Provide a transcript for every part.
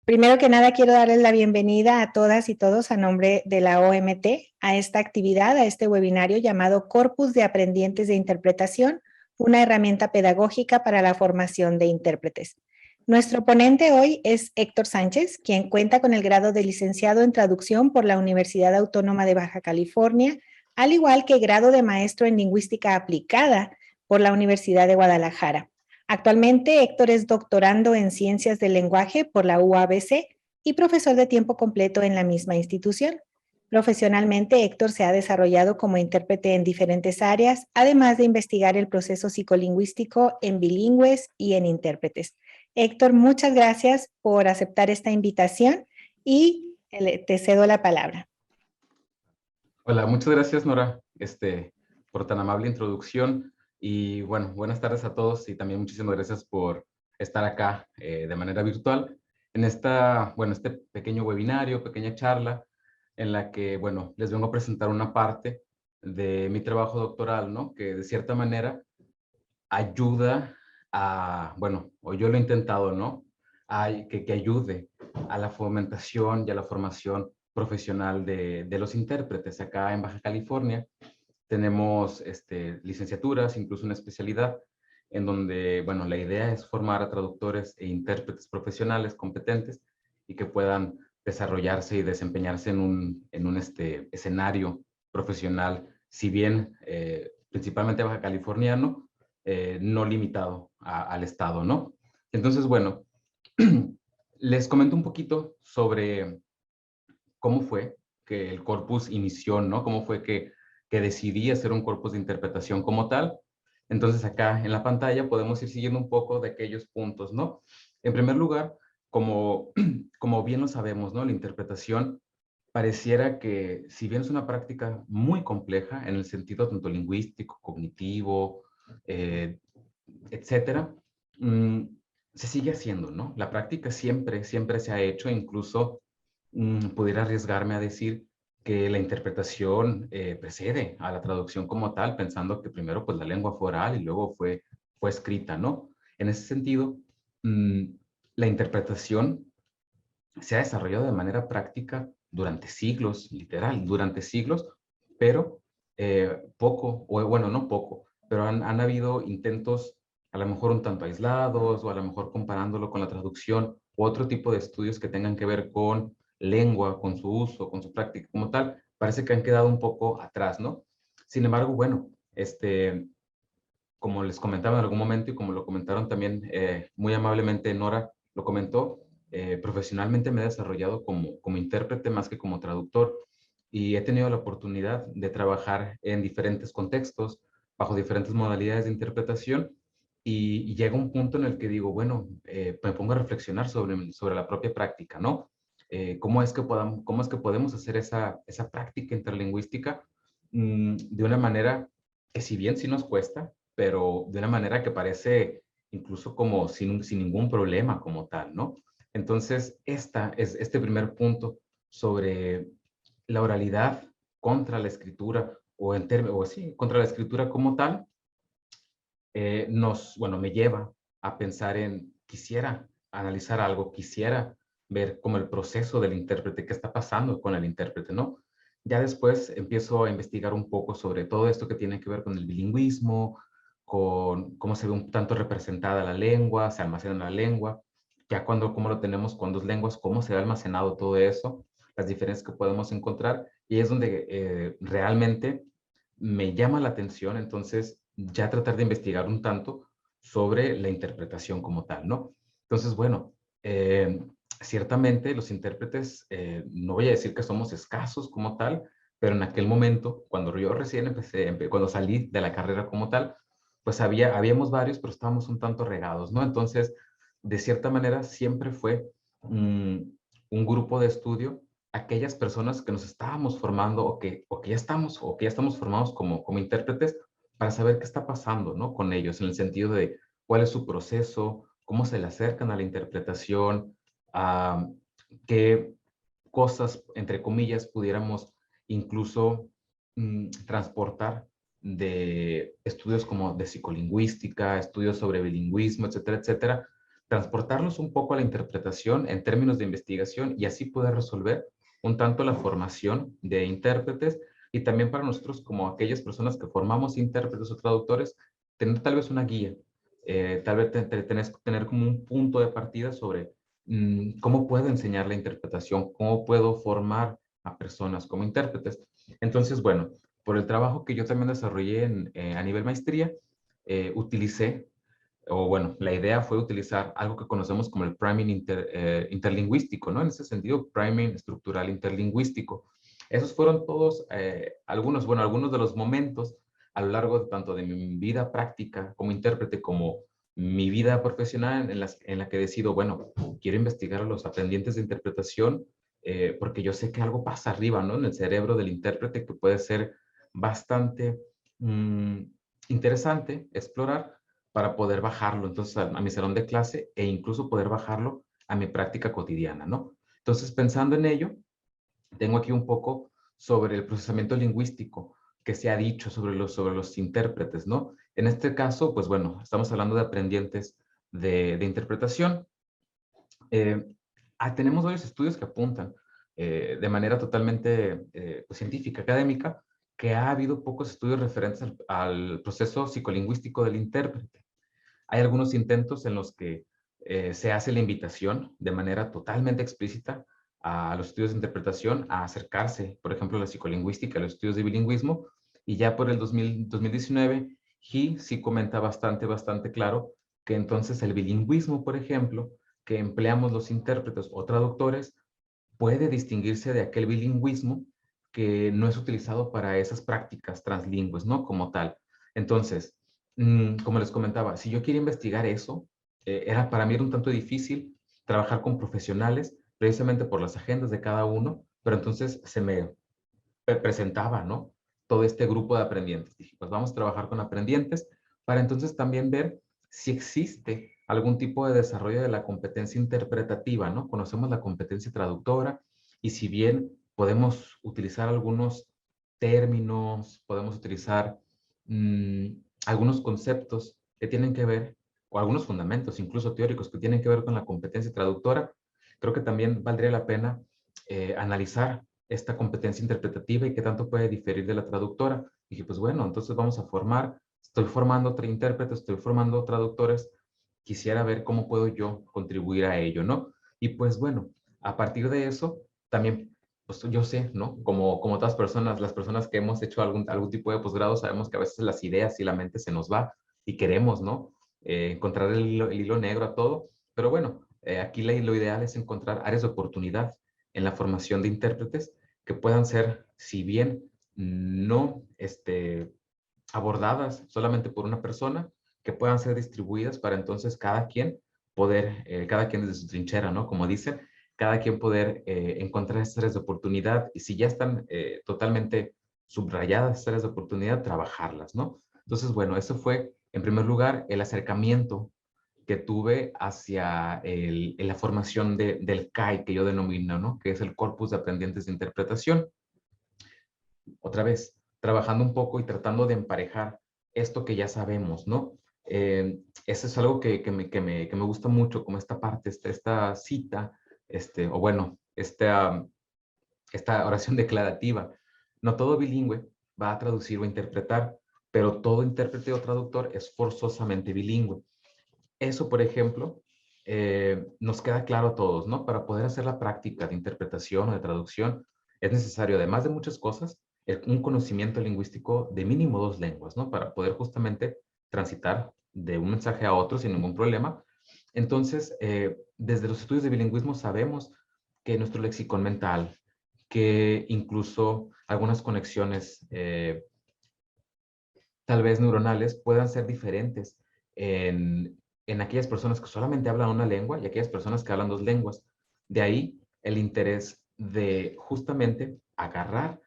Primero que nada, quiero darles la bienvenida a todas y todos a nombre de la OMT a esta actividad, a este webinario llamado Corpus de Aprendientes de Interpretación, una herramienta pedagógica para la formación de intérpretes. Nuestro ponente hoy es Héctor Sánchez, quien cuenta con el grado de licenciado en traducción por la Universidad Autónoma de Baja California, al igual que grado de maestro en lingüística aplicada por la Universidad de Guadalajara. Actualmente, Héctor es doctorando en Ciencias del Lenguaje por la UABC y profesor de tiempo completo en la misma institución. Profesionalmente, Héctor se ha desarrollado como intérprete en diferentes áreas, además de investigar el proceso psicolingüístico en bilingües y en intérpretes. Héctor, muchas gracias por aceptar esta invitación y te cedo la palabra. Hola, muchas gracias, Nora, por tan amable introducción. Y bueno, buenas tardes a todos y también muchísimas gracias por estar acá de manera virtual en este pequeño webinario, pequeña charla en la que, bueno, les vengo a presentar una parte de mi trabajo doctoral, ¿no? Que de cierta manera ayuda a, bueno, o yo lo he intentado, ¿no? Que ayude a la fomentación y a la formación profesional de los intérpretes. Acá en Baja California tenemos licenciaturas, incluso una especialidad, en donde, bueno, la idea es formar a traductores e intérpretes profesionales competentes y que puedan desarrollarse y desempeñarse en un escenario profesional, si bien principalmente baja californiano, no limitado al estado, ¿no? Entonces, bueno, les comento un poquito sobre cómo fue que el corpus inició, ¿no? Cómo fue que decidí hacer un corpus de interpretación como tal. Entonces, acá en la pantalla podemos ir siguiendo un poco de aquellos puntos, ¿no? En primer lugar, como, como bien lo sabemos, ¿no? La interpretación pareciera que, si bien es una práctica muy compleja en el sentido tanto lingüístico, cognitivo, eh, etcétera, se sigue haciendo, ¿no? La práctica siempre se ha hecho, incluso pudiera arriesgarme a decir que la interpretación precede a la traducción como tal, pensando que primero pues la lengua fue oral y luego fue escrita, ¿no? En ese sentido, mm, la interpretación se ha desarrollado de manera práctica durante siglos, literal, durante siglos, pero poco, o bueno, no poco, pero han habido intentos a lo mejor un tanto aislados o a lo mejor comparándolo con la traducción u otro tipo de estudios que tengan que ver con lengua, con su uso, con su práctica como tal, parece que han quedado un poco atrás, ¿no? Sin embargo, bueno, como les comentaba en algún momento y como lo comentaron también muy amablemente Nora, lo comentó, profesionalmente me he desarrollado como intérprete más que como traductor y he tenido la oportunidad de trabajar en diferentes contextos, bajo diferentes modalidades de interpretación y llega un punto en el que digo, bueno, me pongo a reflexionar sobre la propia práctica, ¿no? Cómo es que podemos hacer esa práctica interlingüística de una manera que si bien sí nos cuesta, pero de una manera que parece incluso como sin ningún problema como tal, ¿no? Entonces, este primer punto sobre la oralidad contra la escritura, o sí, contra la escritura como tal, bueno, me lleva a pensar quisiera analizar algo, quisiera ver como el proceso del intérprete, qué está pasando con el intérprete, ¿no? Ya después empiezo a investigar un poco sobre todo esto que tiene que ver con el bilingüismo, con cómo se ve un tanto representada la lengua, se almacena la lengua, ya cómo lo tenemos con dos lenguas, cómo se ha almacenado todo eso, las diferencias que podemos encontrar, y es donde realmente me llama la atención, entonces, ya tratar de investigar un tanto sobre la interpretación como tal, ¿no? Entonces, bueno, ciertamente los intérpretes, no voy a decir que somos escasos como tal, pero en aquel momento, cuando yo recién cuando salí de la carrera como tal, pues habíamos varios, pero estábamos un tanto regados, ¿no? Entonces, de cierta manera, siempre fue un grupo de estudio aquellas personas que nos estábamos formando o que ya estamos formados como intérpretes para saber qué está pasando, ¿no? Con ellos, en el sentido de cuál es su proceso, cómo se le acercan a la interpretación, a qué cosas, entre comillas, pudiéramos incluso transportar de estudios como de psicolingüística, estudios sobre bilingüismo, etcétera, etcétera, transportarlos un poco a la interpretación en términos de investigación y así poder resolver un tanto la formación de intérpretes y también para nosotros como aquellas personas que formamos intérpretes o traductores, tener tal vez una guía, tal vez tener como un punto de partida sobre cómo puedo enseñar la interpretación, cómo puedo formar a personas como intérpretes. Entonces, bueno, por el trabajo que yo también desarrollé a nivel maestría, utilicé, o bueno, la idea fue utilizar algo que conocemos como el priming interlingüístico, ¿no? En ese sentido, priming estructural interlingüístico. Esos fueron todos, algunos de los momentos a lo largo tanto de mi vida práctica como intérprete, como mi vida profesional en la que decido, bueno, quiero investigar a los aprendientes de interpretación porque yo sé que algo pasa arriba, ¿no? En el cerebro del intérprete que puede ser bastante interesante explorar para poder bajarlo entonces a mi salón de clase e incluso poder bajarlo a mi práctica cotidiana, ¿no? Entonces, pensando en ello, tengo aquí un poco sobre el procesamiento lingüístico que se ha dicho sobre los intérpretes, ¿no? En este caso, pues bueno, estamos hablando de aprendientes de interpretación. Tenemos varios estudios que apuntan de manera totalmente pues, científica, académica, que ha habido pocos estudios referentes al proceso psicolingüístico del intérprete. Hay algunos intentos en los que se hace la invitación de manera totalmente explícita a los estudios de interpretación a acercarse, por ejemplo, a la psicolingüística, a los estudios de bilingüismo, y ya por el 2019, He sí comenta bastante claro que entonces el bilingüismo, por ejemplo, que empleamos los intérpretes o traductores, puede distinguirse de aquel bilingüismo que no es utilizado para esas prácticas translingües, ¿no? Como tal. Entonces, como les comentaba, si yo quiero investigar eso, para mí era un tanto difícil trabajar con profesionales, precisamente por las agendas de cada uno, pero entonces se me presentaba, ¿no? Todo este grupo de aprendientes. Dije, pues vamos a trabajar con aprendientes para entonces también ver si existe algún tipo de desarrollo de la competencia interpretativa, ¿no? Conocemos la competencia traductora y si bien podemos utilizar algunos términos, podemos utilizar mmm, algunos conceptos que tienen que ver, o algunos fundamentos, incluso teóricos, que tienen que ver con la competencia traductora, creo que también valdría la pena analizar esta competencia interpretativa y qué tanto puede diferir de la traductora. Y dije, pues bueno, entonces vamos a formar, estoy formando intérpretes, estoy formando traductores, quisiera ver cómo puedo yo contribuir a ello, ¿no? Y pues bueno, a partir de eso, también, pues yo sé, ¿no? Como otras personas, las personas que hemos hecho algún tipo de posgrado, sabemos que a veces las ideas y la mente se nos va y queremos, ¿no? Encontrar el hilo negro a todo, pero bueno, aquí lo ideal es encontrar áreas de oportunidad en la formación de intérpretes que puedan ser, si bien no abordadas solamente por una persona, que puedan ser distribuidas para entonces cada quien desde su trinchera, ¿no? Como dicen, cada quien poder encontrar esas áreas de oportunidad y si ya están totalmente subrayadas esas áreas de oportunidad, trabajarlas, ¿no? Entonces, bueno, eso fue, en primer lugar, el acercamiento que tuve hacia la formación del CAI, que yo denomino, ¿no? Que es el Corpus de Aprendientes de Interpretación. Otra vez, trabajando un poco y tratando de emparejar esto que ya sabemos, ¿no? Eso es algo que me gusta mucho, como esta parte, esta cita, o bueno, esta oración declarativa. No todo bilingüe va a traducir o interpretar, pero todo intérprete o traductor es forzosamente bilingüe. Eso, por ejemplo, nos queda claro a todos, ¿no? Para poder hacer la práctica de interpretación o de traducción, es necesario, además de muchas cosas, un conocimiento lingüístico de mínimo 2 lenguas, ¿no? Para poder justamente transitar de un mensaje a otro sin ningún problema. Entonces, desde los estudios de bilingüismo sabemos que nuestro lexicón mental, que incluso algunas conexiones tal vez neuronales puedan ser diferentes en aquellas personas que solamente hablan una lengua y aquellas personas que hablan 2 lenguas. De ahí el interés de justamente agarrar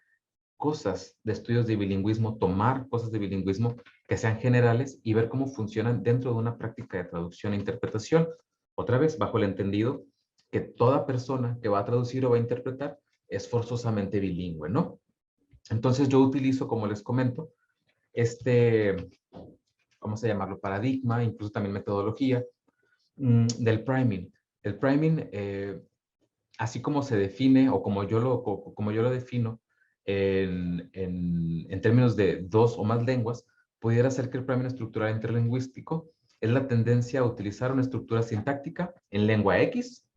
cosas de estudios de bilingüismo, tomar cosas de bilingüismo que sean generales y ver cómo funcionan dentro de una práctica de traducción e interpretación. Otra vez, bajo el entendido que toda persona que va a traducir o va a interpretar es forzosamente bilingüe, ¿no? Entonces yo utilizo, como les comento, vamos a llamarlo paradigma, incluso también metodología, Del priming. El priming, así como se define o como yo lo defino en términos de dos o más lenguas, pudiera ser que el priming estructural interlingüístico es la tendencia a utilizar una estructura sintáctica en lengua X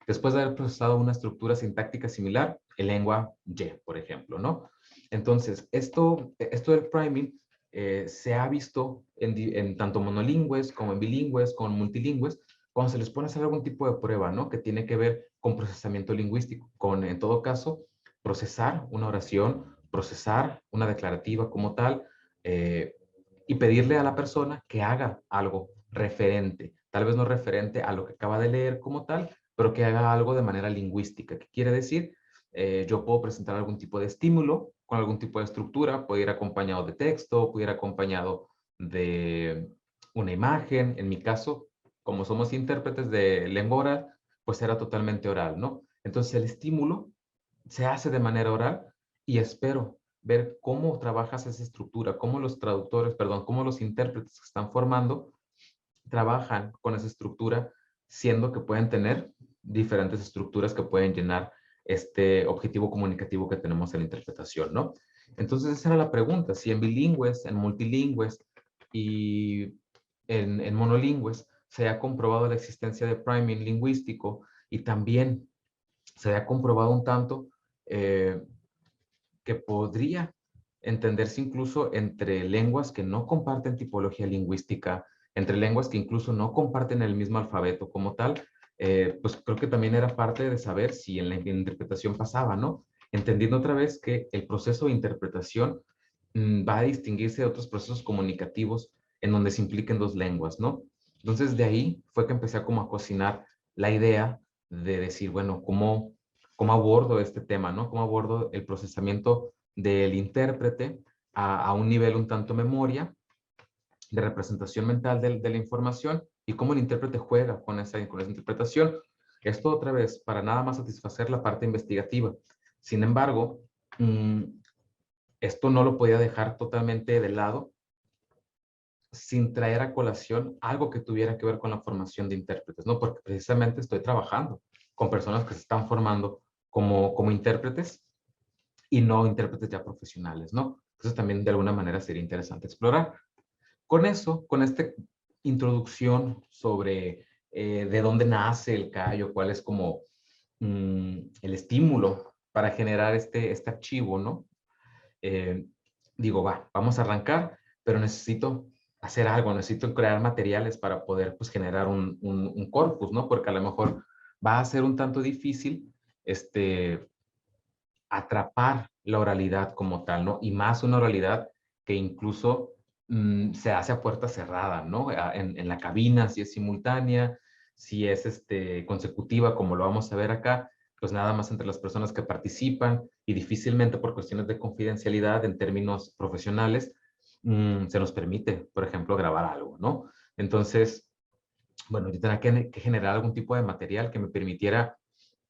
después de haber procesado una estructura sintáctica similar en lengua Y, por ejemplo, ¿no? Entonces, esto del priming se ha visto en tanto monolingües como en bilingües, como en multilingües, cuando se les pone a hacer algún tipo de prueba, ¿no? Que tiene que ver con procesamiento lingüístico, con, en todo caso, procesar una oración, procesar una declarativa como tal, y pedirle a la persona que haga algo referente, tal vez no referente a lo que acaba de leer como tal, pero que haga algo de manera lingüística. ¿Qué quiere decir? Yo puedo presentar algún tipo de estímulo con algún tipo de estructura, puede ir acompañado de texto, puede ir acompañado de una imagen. En mi caso, como somos intérpretes de lengua oral, pues era totalmente oral, ¿no? Entonces el estímulo se hace de manera oral y espero ver cómo trabajas esa estructura, cómo los traductores, perdón, cómo los intérpretes que están formando trabajan con esa estructura, siendo que pueden tener diferentes estructuras que pueden llenar este objetivo comunicativo que tenemos en la interpretación, ¿no? Entonces esa era la pregunta, si en bilingües, en multilingües y en monolingües se ha comprobado la existencia de priming lingüístico y también se ha comprobado un tanto eh, que podría entenderse incluso entre lenguas que no comparten tipología lingüística, entre lenguas que incluso no comparten el mismo alfabeto como tal, pues creo que también era parte de saber si en la interpretación pasaba, ¿no? Entendiendo otra vez que el proceso de interpretación va a distinguirse de otros procesos comunicativos en donde se impliquen dos lenguas, ¿no? Entonces de ahí fue que empecé a como a cocinar la idea de decir, bueno, ¿cómo abordo este tema, ¿no? ¿Cómo abordo el procesamiento del intérprete a un nivel un tanto memoria, de representación mental de la información y cómo el intérprete juega con esa interpretación? Esto otra vez, para nada más satisfacer la parte investigativa. Sin embargo, esto no lo podía dejar totalmente de lado sin traer a colación algo que tuviera que ver con la formación de intérpretes, ¿no? Porque precisamente estoy trabajando con personas que se están formando como intérpretes y no intérpretes ya profesionales, ¿no? Entonces también de alguna manera sería interesante explorar. Con eso, con esta introducción sobre de dónde nace el callo, cuál es como el estímulo para generar este archivo, ¿no? Eh, Digo, vamos a arrancar, pero necesito hacer algo, necesito crear materiales para poder pues generar un corpus, ¿no? Porque a lo mejor va a ser un tanto difícil atrapar la oralidad como tal, ¿no? Y más una oralidad que incluso se hace a puerta cerrada, ¿no? En la cabina, si es simultánea, si es consecutiva, como lo vamos a ver acá, pues nada más entre las personas que participan y difícilmente por cuestiones de confidencialidad en términos profesionales se nos permite, por ejemplo, grabar algo, ¿no? Entonces, bueno, yo tenía que generar algún tipo de material que me permitiera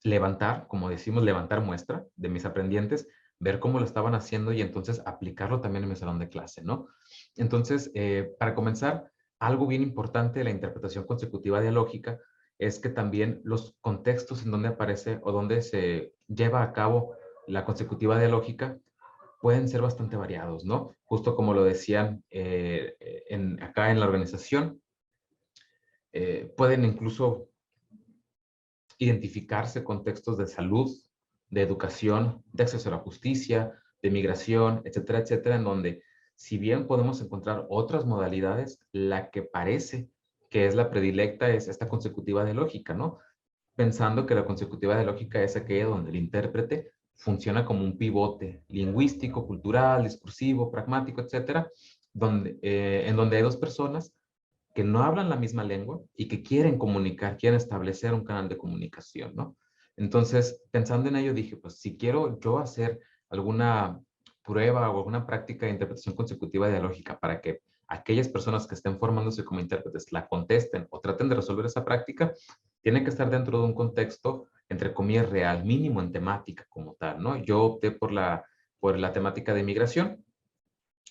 levantar, como decimos, levantar muestra de mis aprendientes, ver cómo lo estaban haciendo y entonces aplicarlo también en mi salón de clase, ¿no? Entonces, para comenzar, algo bien importante de la interpretación consecutiva dialógica es que también los contextos en donde aparece o donde se lleva a cabo la consecutiva dialógica pueden ser bastante variados, ¿no? Justo como lo decían acá en la organización, pueden incluso identificarse contextos de salud, de educación, de acceso a la justicia, de migración, etcétera, etcétera, en donde si bien podemos encontrar otras modalidades, la que parece que es la predilecta es esta consecutiva de lógica, ¿no? Pensando que la consecutiva de lógica es aquella donde el intérprete funciona como un pivote lingüístico, cultural, discursivo, pragmático, etcétera, en donde hay dos personas que no hablan la misma lengua y que quieren comunicar, quieren establecer un canal de comunicación, ¿no? Entonces, pensando en ello, dije, pues si quiero yo hacer alguna prueba o alguna práctica de interpretación consecutiva dialógica para que aquellas personas que estén formándose como intérpretes la contesten o traten de resolver esa práctica, tiene que estar dentro de un contexto, entre comillas, real, mínimo en temática como tal, ¿no? Yo opté por la temática de migración,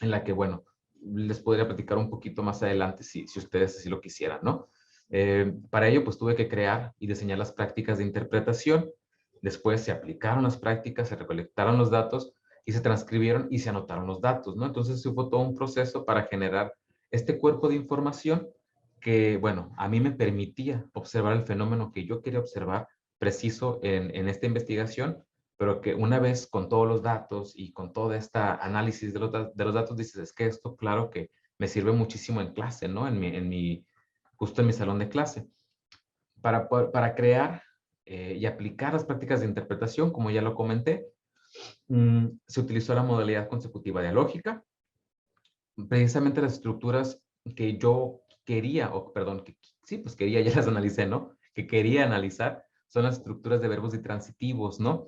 en la que, bueno, les podría platicar un poquito más adelante si ustedes así lo quisieran, ¿no? Para ello, pues tuve que crear y diseñar las prácticas de interpretación. Después se aplicaron las prácticas, se recolectaron los datos y se transcribieron y se anotaron los datos, ¿no? Entonces hubo todo un proceso para generar este cuerpo de información que, bueno, a mí me permitía observar el fenómeno que yo quería observar preciso en esta investigación, pero que una vez con todos los datos y con todo este análisis de los datos, dices, es que esto, claro que me sirve muchísimo en clase, ¿no? Justo en mi salón de clase. Para crear y aplicar las prácticas de interpretación, como ya lo comenté, se utilizó la modalidad consecutiva dialógica, precisamente las estructuras que yo quería, o perdón, sí, pues quería, ya las analicé, ¿no? Que quería analizar son las estructuras de verbos y transitivos, ¿no?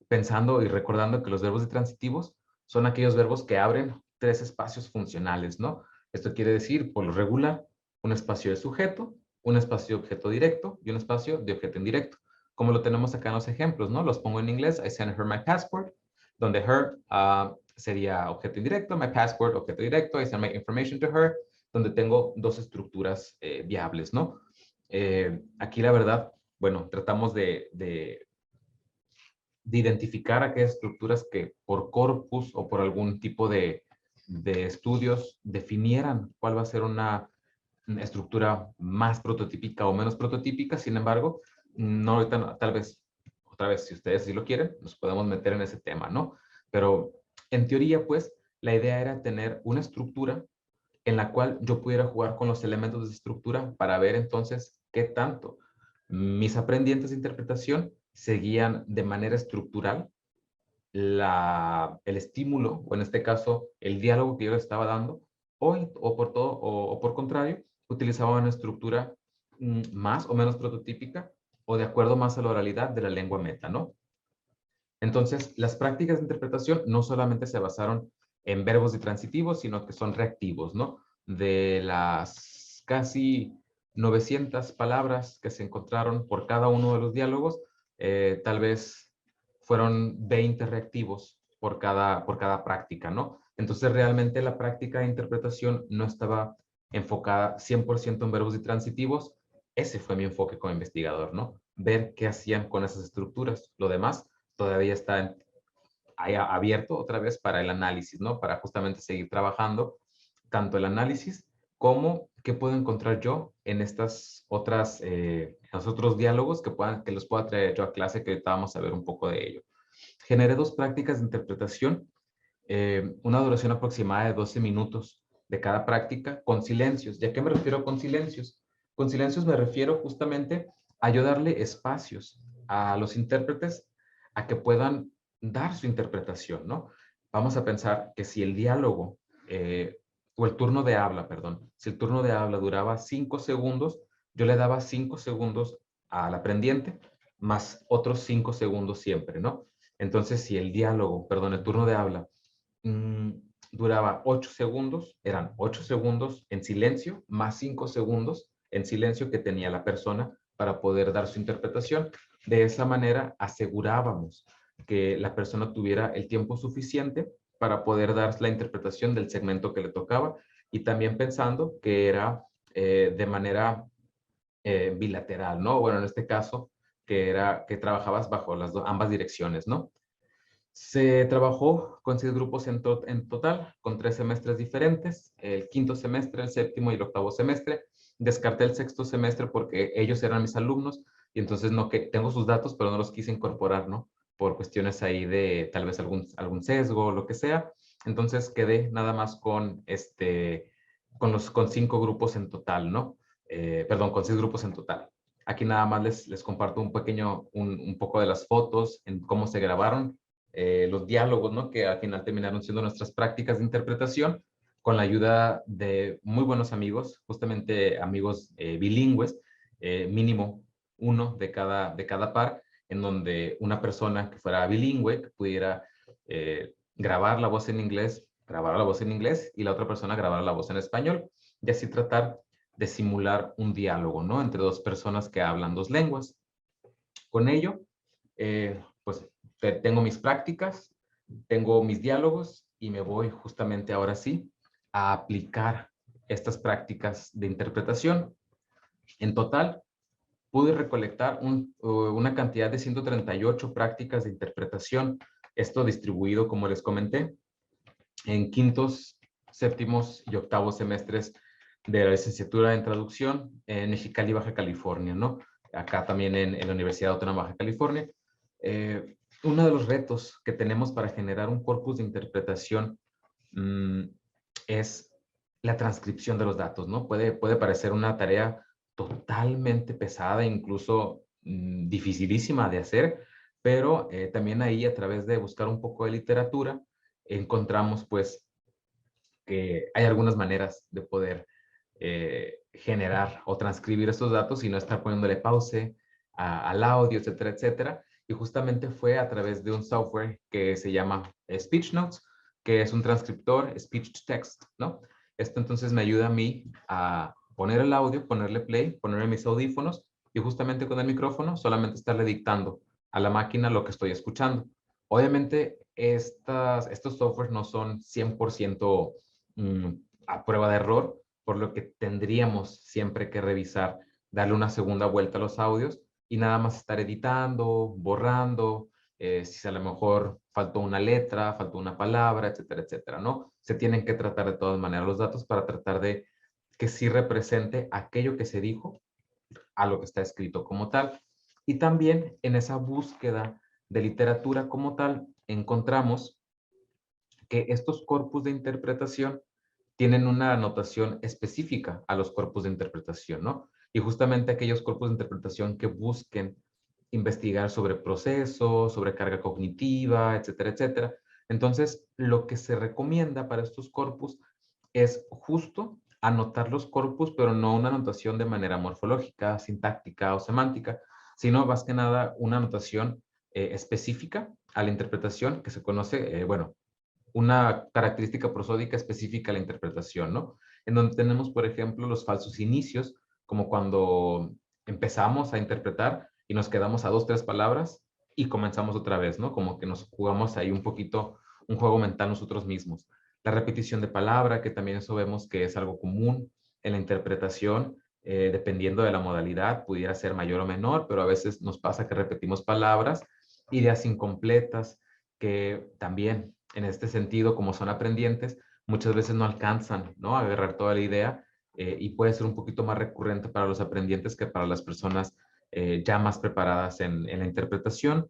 Pensando y recordando que los verbos y transitivos son aquellos verbos que abren tres espacios funcionales, ¿no? Esto quiere decir, por lo regular, un espacio de sujeto, un espacio de objeto directo y un espacio de objeto indirecto, como lo tenemos acá en los ejemplos, ¿no? Los pongo en inglés. I sent her my passport, donde her sería objeto indirecto, my passport, objeto directo, I send my information to her, donde tengo dos estructuras viables, ¿no? Aquí la verdad, bueno, tratamos de identificar aquellas estructuras que por corpus o por algún tipo de estudios definieran cuál va a ser una estructura más prototípica o menos prototípica. Sin embargo, no ahorita, tal vez, otra vez, si ustedes sí lo quieren, nos podemos meter en ese tema, ¿no? Pero en teoría, pues, la idea era tener una estructura en la cual yo pudiera jugar con los elementos de estructura para ver entonces qué tanto mis aprendientes de interpretación seguían de manera estructural el estímulo, o en este caso, el diálogo que yo les estaba dando, o por contrario, utilizaban una estructura más o menos prototípica, o de acuerdo más a la oralidad de la lengua meta, ¿no? Entonces, las prácticas de interpretación no solamente se basaron en verbos y transitivos, sino que son reactivos, ¿no? De las casi 900 palabras que se encontraron por cada uno de los diálogos, tal vez fueron 20 reactivos por cada práctica, ¿no? Entonces, realmente la práctica de interpretación no estaba enfocada 100% en verbos y transitivos. Ese fue mi enfoque como investigador, ¿no? Ver qué hacían con esas estructuras. Lo demás todavía está ahí abierto otra vez para el análisis, ¿no? Para justamente seguir trabajando tanto el análisis como qué puedo encontrar yo en estas otras, en los otros diálogos que los pueda traer yo a clase, que ahorita vamos a ver un poco de ello. Generé dos prácticas de interpretación, una duración aproximada de 12 minutos de cada práctica, con silencios. ¿Y a qué me refiero con silencios? Con silencios me refiero justamente a yo darle espacios a los intérpretes a que puedan dar su interpretación, ¿no? Vamos a pensar que si el diálogo, o el turno de habla, perdón, si el turno de habla duraba 5 segundos, yo le daba 5 segundos al aprendiente, más otros 5 segundos siempre, ¿no? Entonces, si el diálogo, perdón, el turno de habla mm, duraba 8 segundos, eran 8 segundos en silencio, más 5 segundos en silencio que tenía la persona para poder dar su interpretación. De esa manera asegurábamos que la persona tuviera el tiempo suficiente para poder dar la interpretación del segmento que le tocaba, y también pensando que era de manera bilateral, ¿no? Bueno, en este caso, que trabajabas bajo ambas direcciones, ¿no? Se trabajó con 6 grupos en total, con 3 semestres diferentes, el quinto semestre, el séptimo y el octavo semestre. Descarté el sexto semestre porque ellos eran mis alumnos y entonces no, que tengo sus datos, pero no los quise incorporar, ¿no? Por cuestiones ahí de tal vez algún sesgo o lo que sea. Entonces quedé nada más con 5 grupos en total, ¿no? Perdón, con 6 grupos en total. Aquí nada más les comparto un poco de las fotos, en cómo se grabaron los diálogos, ¿no? Que al final terminaron siendo nuestras prácticas de interpretación, con la ayuda de muy buenos amigos, justamente amigos bilingües, mínimo uno de cada par, en donde una persona que fuera bilingüe que pudiera grabar la voz en inglés, grabar la voz en inglés, y la otra persona grabar la voz en español, y así tratar de simular un diálogo, ¿no? Entre dos personas que hablan dos lenguas. Con ello, pues tengo mis prácticas, tengo mis diálogos y me voy justamente ahora sí a aplicar estas prácticas de interpretación. En total, pude recolectar una cantidad de 138 prácticas de interpretación, esto distribuido, como les comenté, en quintos, séptimos y octavos semestres de la licenciatura en traducción en Mexicali, Baja California, ¿no? Acá también en la Universidad Autónoma de Baja California. Uno de los retos que tenemos para generar un corpus de interpretación es la transcripción de los datos, ¿no? Puede parecer una tarea totalmente pesada, incluso dificilísima de hacer, pero también ahí, a través de buscar un poco de literatura, encontramos pues que hay algunas maneras de poder generar o transcribir estos datos y no estar poniéndole pause al audio, etcétera, etcétera. Y justamente fue a través de un software que se llama Speech Notes, que es un transcriptor speech to text, ¿no? Esto entonces me ayuda a mí a poner el audio, ponerle play, ponerle mis audífonos y justamente con el micrófono solamente estarle dictando a la máquina lo que estoy escuchando. Obviamente, estos softwares no son 100% a prueba de error, por lo que tendríamos siempre que revisar, darle una segunda vuelta a los audios y nada más estar editando, borrando, si a lo mejor faltó una letra, faltó una palabra, etcétera, etcétera, ¿no? Se tienen que tratar de todas maneras los datos para tratar de que sí represente aquello que se dijo a lo que está escrito como tal. Y también en esa búsqueda de literatura como tal, encontramos que estos corpus de interpretación tienen una anotación específica a los corpus de interpretación, ¿no? Y justamente aquellos corpus de interpretación que busquen investigar sobre procesos, sobre carga cognitiva, etcétera, etcétera. Entonces, lo que se recomienda para estos corpus es justo anotar los corpus, pero no una anotación de manera morfológica, sintáctica o semántica, sino más que nada una anotación específica a la interpretación que se conoce, bueno, una característica prosódica específica a la interpretación, ¿no? En donde tenemos, por ejemplo, los falsos inicios, como cuando empezamos a interpretar y nos quedamos a 2, 3 palabras y comenzamos otra vez, ¿no? Como que nos jugamos ahí un poquito un juego mental nosotros mismos. La repetición de palabra, que también eso vemos que es algo común en la interpretación, dependiendo de la modalidad, pudiera ser mayor o menor, pero a veces nos pasa que repetimos palabras, ideas incompletas, que también en este sentido, como son aprendientes, muchas veces no alcanzan, ¿no?, a agarrar toda la idea y puede ser un poquito más recurrente para los aprendientes que para las personas ya más preparadas en la interpretación.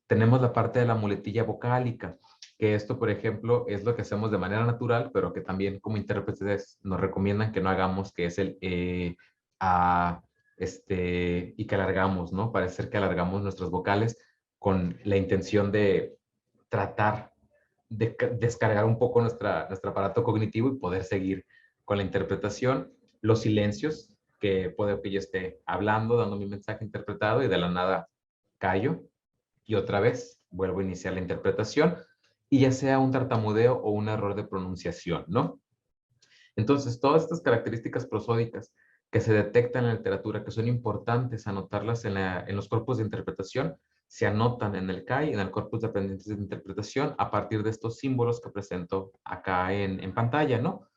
Tenemos la parte de la muletilla vocálica, que esto, por ejemplo, es lo que hacemos de manera natural, pero que también como intérpretes nos recomiendan que no hagamos, que es el a, y que alargamos, ¿no? Parece ser que alargamos nuestras vocales con la intención de tratar de descargar un poco nuestro aparato cognitivo y poder seguir con la interpretación. Los silencios, que puede que yo esté hablando, dando mi mensaje interpretado y de la nada callo y otra vez vuelvo a iniciar la interpretación y ya sea un tartamudeo o un error de pronunciación, ¿no? Entonces, todas estas características prosódicas que se detectan en la literatura, que son importantes anotarlas en los corpus de interpretación, se anotan en el CAI, en el corpus de aprendientes de interpretación, a partir de estos símbolos que presento acá en pantalla, ¿no?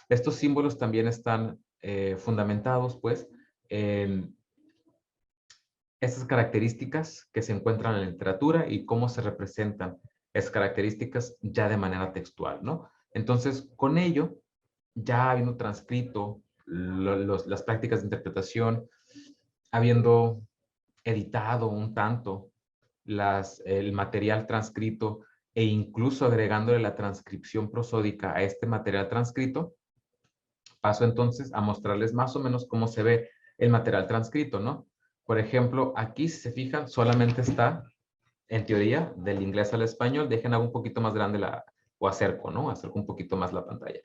Estos símbolos también están fundamentados, pues, en estas características que se encuentran en la literatura y cómo se representan esas características ya de manera textual, ¿no? Entonces, con ello, ya habiendo transcrito las prácticas de interpretación, habiendo editado un tanto el material transcrito e incluso agregándole la transcripción prosódica a este material transcrito, paso entonces a mostrarles más o menos cómo se ve el material transcrito, ¿no? Por ejemplo, aquí, si se fijan, solamente está, en teoría, del inglés al español. Dejen algo un poquito más grande o acerco, ¿no? Acerco un poquito más la pantalla.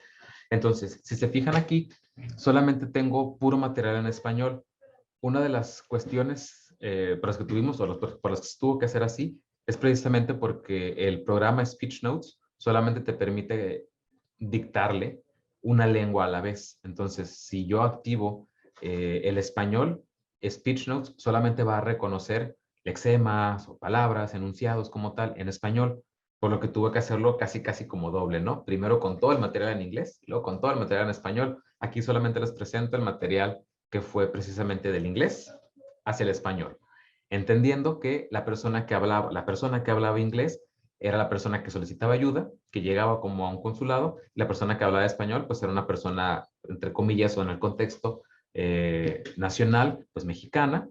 Entonces, si se fijan aquí, solamente tengo puro material en español. Una de las cuestiones por las que tuvimos, o por las que se tuvo que hacer así, es precisamente porque el programa Speech Notes solamente te permite dictarle una lengua a la vez. Entonces, si yo activo el español, Speech Notes solamente va a reconocer lexemas o palabras, enunciados como tal en español, por lo que tuve que hacerlo casi como doble, ¿no? Primero con todo el material en inglés, luego con todo el material en español. Aquí solamente les presento el material que fue precisamente del inglés hacia el español, entendiendo que la persona que hablaba inglés era la persona que solicitaba ayuda, que llegaba como a un consulado, y la persona que hablaba español, pues era una persona, entre comillas, o en el contexto nacional, pues mexicana,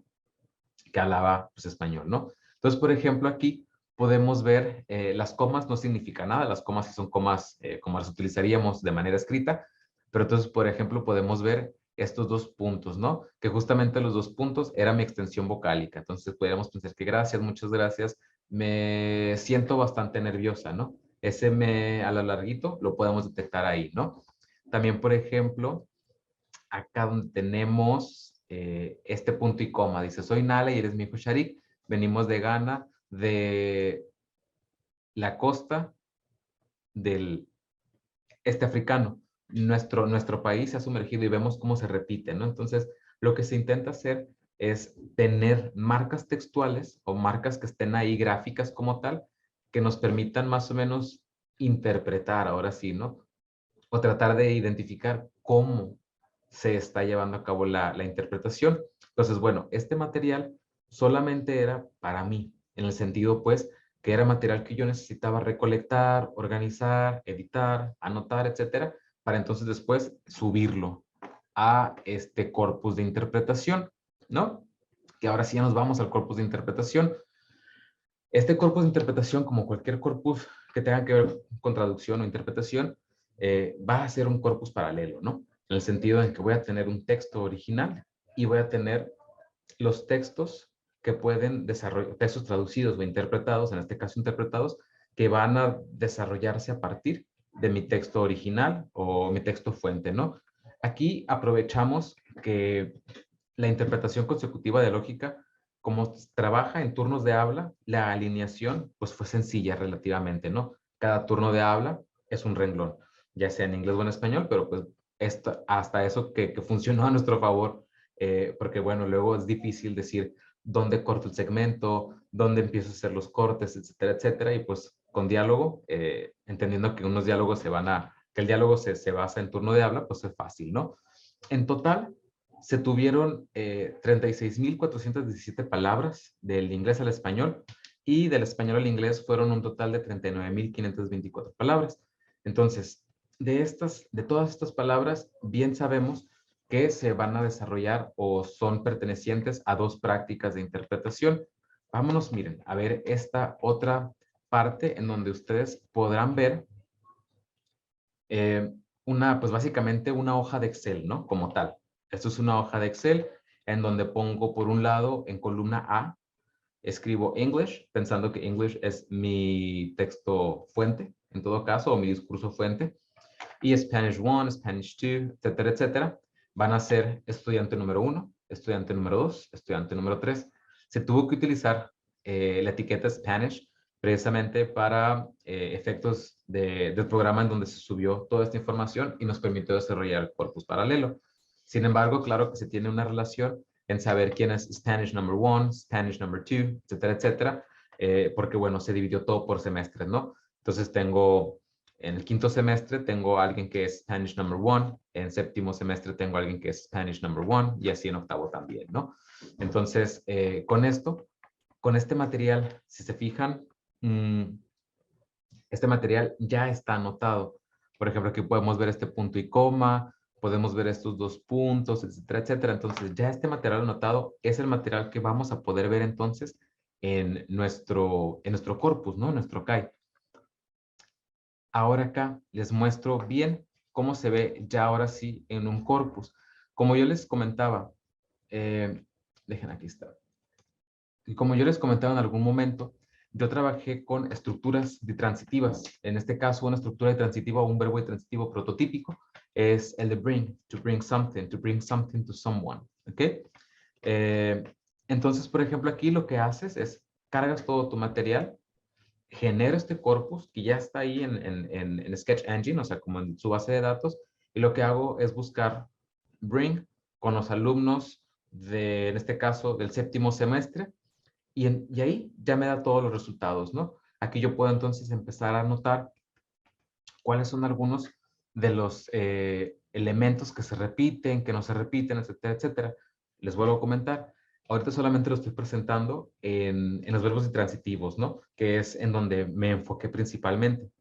que hablaba pues español, ¿no? Entonces, por ejemplo, aquí podemos ver las comas no significan nada, las comas sí son comas como las utilizaríamos de manera escrita, pero entonces, por ejemplo, podemos ver estos dos puntos, ¿no? Que justamente los dos puntos era mi extensión vocálica. Entonces, podríamos pensar que gracias, muchas gracias, me siento bastante nerviosa, ¿no? Ese me a lo larguito lo podemos detectar ahí, ¿no? También, por ejemplo, acá donde tenemos este punto y coma, dice, soy Nala y eres mi hijo Sharik, venimos de Ghana, de la costa del este africano. Nuestro país se ha sumergido y vemos cómo se repite, ¿no? Entonces, lo que se intenta hacer es tener marcas textuales o marcas que estén ahí gráficas como tal, que nos permitan más o menos interpretar, ahora sí, ¿no? O tratar de identificar cómo se está llevando a cabo la interpretación. Entonces, bueno, este material solamente era para mí, en el sentido, pues, que era material que yo necesitaba recolectar, organizar, editar, anotar, etcétera, para entonces después subirlo a este corpus de interpretación, ¿no? Que ahora sí ya nos vamos al corpus de interpretación. Este corpus de interpretación, como cualquier corpus que tenga que ver con traducción o interpretación, va a ser un corpus paralelo, ¿no? En el sentido en que voy a tener un texto original y voy a tener los textos que pueden desarrollar, textos traducidos o interpretados, en este caso interpretados, que van a desarrollarse a partir de mi texto original o mi texto fuente, ¿no? Aquí aprovechamos que la interpretación consecutiva de lógica, como trabaja en turnos de habla, la alineación pues fue sencilla relativamente, ¿no? Cada turno de habla es un renglón, ya sea en inglés o en español, pero pues hasta eso que funcionó a nuestro favor, porque bueno, luego es difícil decir dónde corto el segmento, dónde empiezo a hacer los cortes, etcétera, etcétera, y pues con diálogo, entendiendo que unos diálogos que el diálogo se basa en turno de habla, pues es fácil, ¿no? En total, se tuvieron 36.417 palabras del inglés al español y del español al inglés fueron un total de 39.524 palabras. Entonces, de todas estas palabras, bien sabemos que se van a desarrollar o son pertenecientes a dos prácticas de interpretación. Vámonos, miren, a ver esta otra parte en donde ustedes podrán ver pues básicamente una hoja de Excel, ¿no? Como tal. Esto es una hoja de Excel en donde pongo por un lado en columna A, escribo English, pensando que English es mi texto fuente, en todo caso, o mi discurso fuente. Y Spanish 1, Spanish 2, etcétera, etcétera, van a ser estudiante número 1, estudiante número 2, estudiante número 3. Se tuvo que utilizar la etiqueta Spanish precisamente para efectos del programa en donde se subió toda esta información y nos permitió desarrollar el corpus paralelo. Sin embargo, claro que se tiene una relación en saber quién es Spanish number 1, Spanish number 2, etcétera, etcétera, porque bueno, se dividió todo por semestres, ¿no? Entonces en el quinto semestre tengo a alguien que es Spanish number 1, en séptimo semestre tengo a alguien que es Spanish number 1 y así en octavo también, ¿no? Entonces, con este material, si se fijan, este material ya está anotado. Por ejemplo, aquí podemos ver este punto y coma, podemos ver estos dos puntos, etcétera, etcétera. Entonces, ya este material anotado es el material que vamos a poder ver entonces en nuestro corpus, ¿no? En nuestro CAI. Ahora acá les muestro bien cómo se ve ya ahora sí en un corpus. Como yo les comentaba, dejen aquí está. Y como yo les comentaba en algún momento, yo trabajé con estructuras transitivas. En este caso, una estructura transitiva o un verbo transitivo prototípico es el de bring, to bring something to someone. ¿Ok? Entonces, por ejemplo, aquí lo que haces es cargas todo tu material, genero este corpus que ya está ahí en Sketch Engine, o sea, como en su base de datos, y lo que hago es buscar bring con los alumnos en este caso, del séptimo semestre, y ahí ya me da todos los resultados, ¿no? Aquí yo puedo entonces empezar a anotar cuáles son algunos de los elementos que se repiten, que no se repiten, etcétera, etcétera. Les vuelvo a comentar. Ahorita solamente lo estoy presentando en los verbos intransitivos, ¿no? Que es en donde me enfoqué principalmente.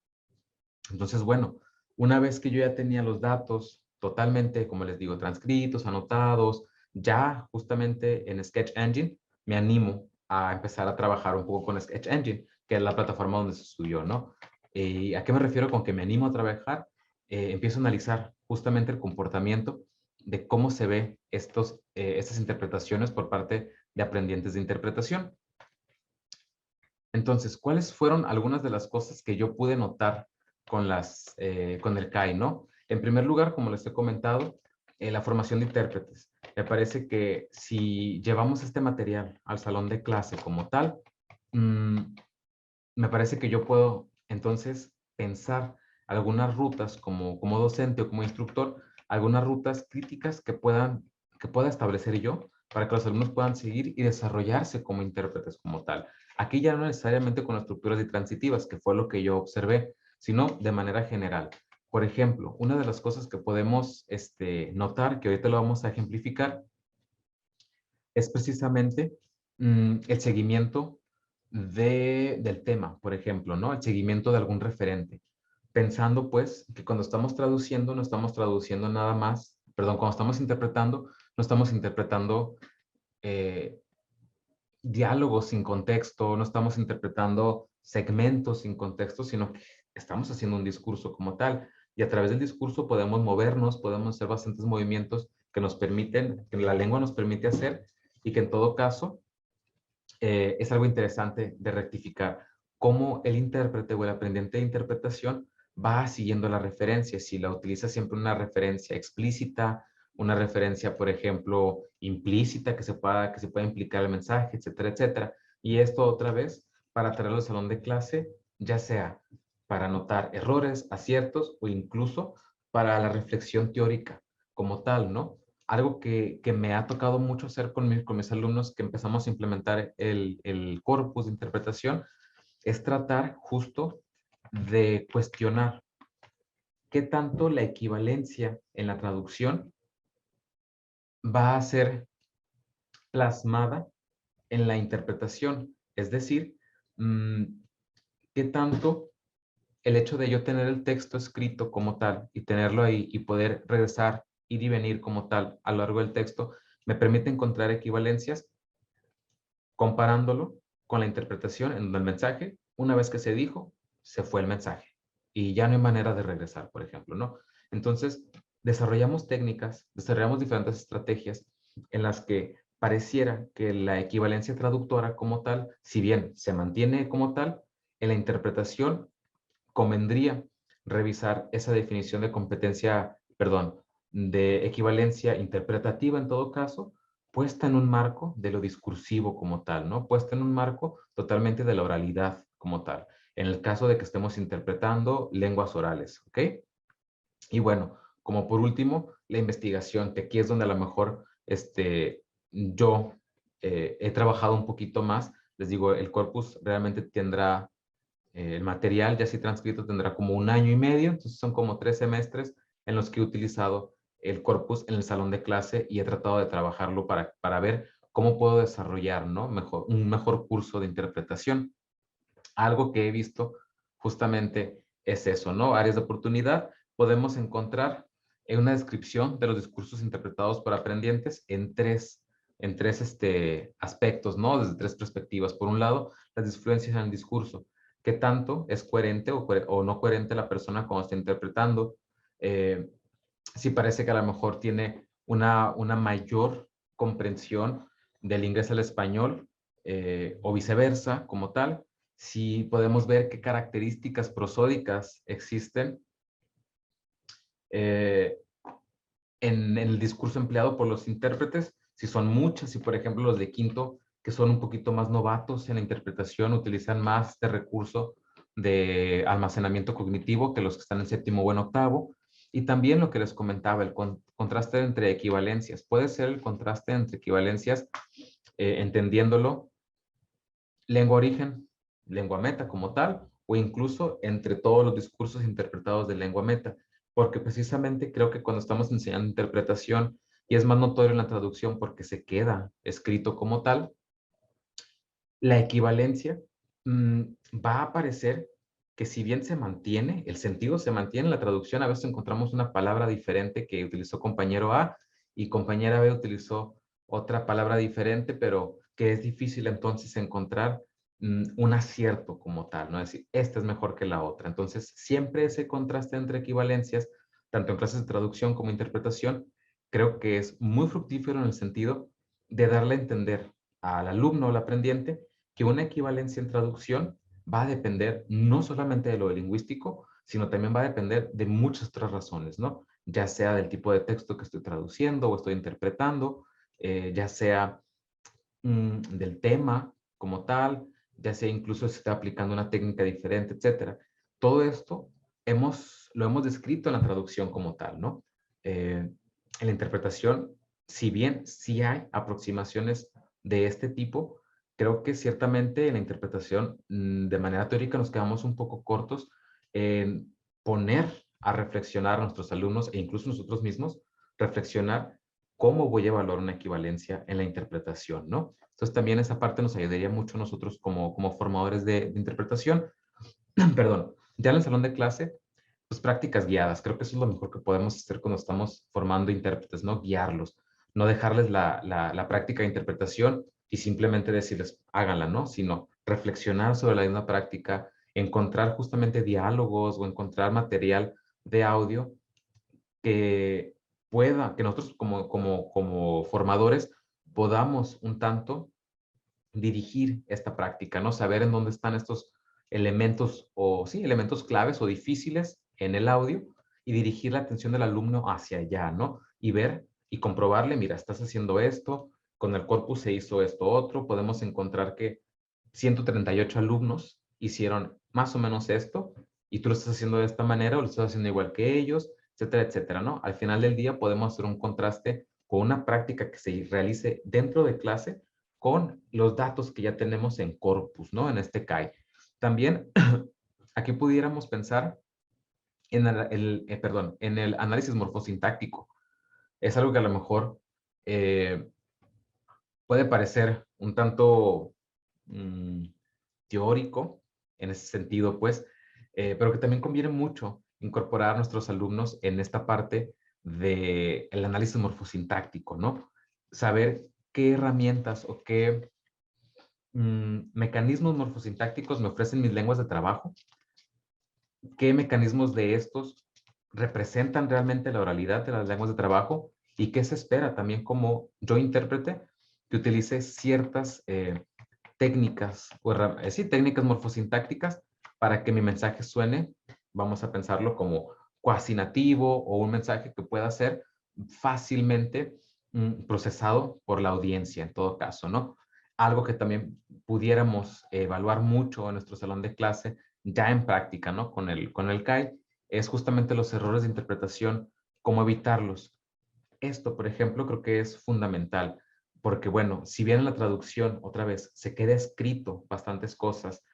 Entonces, bueno, una vez que yo ya tenía los datos totalmente, como les digo, transcritos, anotados, ya justamente en Sketch Engine, me animo a empezar a trabajar un poco con Sketch Engine, que es la plataforma donde se estudió, ¿no? ¿A qué me refiero con que me animo a trabajar? Empiezo a analizar justamente el comportamiento de cómo se ve estas interpretaciones por parte de aprendientes de interpretación. Entonces, ¿cuáles fueron algunas de las cosas que yo pude notar con el CAI, ¿no? En primer lugar, como les he comentado, la formación de intérpretes. Me parece que si llevamos este material al salón de clase como tal, me parece que yo puedo entonces pensar algunas rutas como docente o como instructor, algunas rutas críticas que pueda establecer yo para que los alumnos puedan seguir y desarrollarse como intérpretes como tal. Aquí ya no necesariamente con estructuras transitivas, que fue lo que yo observé, sino de manera general. Por ejemplo, una de las cosas que podemos notar, que ahorita lo vamos a ejemplificar, es precisamente el seguimiento del tema, por ejemplo, ¿no? El seguimiento de algún referente. Pensando, pues, que cuando estamos traduciendo, no estamos traduciendo nada más, perdón, cuando estamos interpretando, no estamos interpretando diálogos sin contexto, no estamos interpretando segmentos sin contexto, sino que estamos haciendo un discurso como tal. Y a través del discurso podemos movernos, podemos hacer bastantes movimientos que nos permiten, que la lengua nos permite hacer y que en todo caso es algo interesante de rectificar. Cómo el intérprete o el aprendiente de interpretación va siguiendo la referencia, si la utiliza siempre una referencia explícita, una referencia, por ejemplo, implícita que se pueda implicar el mensaje, etcétera, etcétera. Y esto otra vez para traerlo al salón de clase, ya sea para anotar errores, aciertos o incluso para la reflexión teórica como tal, ¿no? Algo que me ha tocado mucho hacer con mis alumnos que empezamos a implementar el corpus de interpretación es tratar justo de cuestionar qué tanto la equivalencia en la traducción va a ser plasmada en la interpretación. Es decir, qué tanto el hecho de yo tener el texto escrito como tal y tenerlo ahí y poder regresar, ir y venir como tal a lo largo del texto, me permite encontrar equivalencias comparándolo con la interpretación en donde el mensaje, una vez que se dijo, se fue el mensaje y ya no hay manera de regresar, por ejemplo, ¿no? Entonces, desarrollamos técnicas, desarrollamos diferentes estrategias en las que pareciera que la equivalencia traductora como tal, si bien se mantiene como tal, en la interpretación convendría revisar esa definición de competencia, perdón, de equivalencia interpretativa en todo caso, puesta en un marco de lo discursivo como tal, ¿no? Puesta en un marco totalmente de la oralidad como tal, en el caso de que estemos interpretando lenguas orales, ¿ok? Y bueno, como por último, la investigación, que aquí es donde a lo mejor yo he trabajado un poquito más. Les digo, el corpus realmente tendrá el material ya así transcrito tendrá como 1 año y medio, entonces son como 3 semestres en los que he utilizado el corpus en el salón de clase y he tratado de trabajarlo para ver cómo puedo desarrollar, ¿no? Un mejor curso de interpretación. Algo que he visto justamente es eso, ¿no? Áreas de oportunidad. Podemos encontrar en una descripción de los discursos interpretados por aprendientes en tres aspectos, ¿no? Desde tres perspectivas. Por un lado, las disfluencias en el discurso. ¿Qué tanto es coherente o no coherente la persona cuando está interpretando? Si parece que a lo mejor tiene una mayor comprensión del inglés al español o viceversa como tal. Si podemos ver qué características prosódicas existen eh, en el discurso empleado por los intérpretes, si son muchas, si por ejemplo los de quinto, que son un poquito más novatos en la interpretación, utilizan más este recurso de almacenamiento cognitivo que los que están en séptimo o en octavo. Y también lo que les comentaba, el contraste entre equivalencias. Puede ser el contraste entre equivalencias, entendiéndolo, lengua origen, lengua meta como tal, o incluso entre todos los discursos interpretados de lengua meta. porque precisamente creo que cuando estamos enseñando interpretación, y es más notorio en la traducción porque se queda escrito como tal, la equivalencia mm, va a aparecer que si bien se mantiene, el sentido se mantiene en la traducción, a veces encontramos una palabra diferente que utilizó compañero A y compañera B utilizó otra palabra diferente, pero que es difícil entonces encontrar un acierto como tal, ¿no? Es decir, esta es mejor que la otra. Entonces, siempre ese contraste entre equivalencias, tanto en clases de traducción como interpretación, creo que es muy fructífero en el sentido de darle a entender al alumno o al aprendiente que una equivalencia en traducción va a depender no solamente de lo lingüístico, sino también va a depender de muchas otras razones, ¿no? Ya sea del tipo de texto que estoy traduciendo o estoy interpretando, ya sea del tema como tal, ya sea incluso si se está aplicando una técnica diferente, etcétera. Todo esto lo hemos descrito en la traducción como tal, ¿no? En la interpretación, si bien sí hay aproximaciones de este tipo, creo que ciertamente en la interpretación de manera teórica nos quedamos un poco cortos en poner a reflexionar a nuestros alumnos e incluso nosotros mismos, reflexionar cómo voy a evaluar una equivalencia en la interpretación, ¿no? Entonces también esa parte nos ayudaría mucho a nosotros como formadores de interpretación. Perdón, ya en el salón de clase, pues prácticas guiadas. Creo que eso es lo mejor que podemos hacer cuando estamos formando intérpretes, ¿no? Guiarlos, no dejarles la práctica de interpretación y simplemente decirles, háganla, ¿no? Sino reflexionar sobre la misma práctica, encontrar justamente diálogos o encontrar material de audio que que nosotros como formadores podamos un tanto dirigir esta práctica, ¿no? Saber en dónde están estos elementos o sí, elementos claves o difíciles en el audio y dirigir la atención del alumno hacia allá, ¿no? Y ver y comprobarle, mira, estás haciendo esto, con el corpus se hizo esto otro, podemos encontrar que 138 alumnos hicieron más o menos esto y tú lo estás haciendo de esta manera o lo estás haciendo igual que ellos, etcétera, etcétera, ¿no? Al final del día podemos hacer un contraste con una práctica que se realice dentro de clase con los datos que ya tenemos en corpus, ¿no? En este CAI. También aquí pudiéramos pensar en en el análisis morfosintáctico. Es algo que a lo mejor eh, puede parecer un tanto mm, teórico en ese sentido, pues, pero que también conviene mucho incorporar a nuestros alumnos en esta parte del análisis morfosintáctico, ¿no? Saber qué herramientas o qué mecanismos morfosintácticos me ofrecen mis lenguas de trabajo, qué mecanismos de estos representan realmente la oralidad de las lenguas de trabajo y qué se espera también como yo intérprete que utilice ciertas técnicas, o sí, técnicas morfosintácticas para que mi mensaje suene, vamos a pensarlo como cuasi nativo o un mensaje que pueda ser fácilmente procesado por la audiencia en todo caso, ¿no? Algo que también pudiéramos evaluar mucho en nuestro salón de clase ya en práctica, ¿no? Con el CAI, es justamente los errores de interpretación, cómo evitarlos. Esto, por ejemplo, creo que es fundamental, porque bueno, si bien en la traducción, otra vez, se queda escrito bastantes cosas,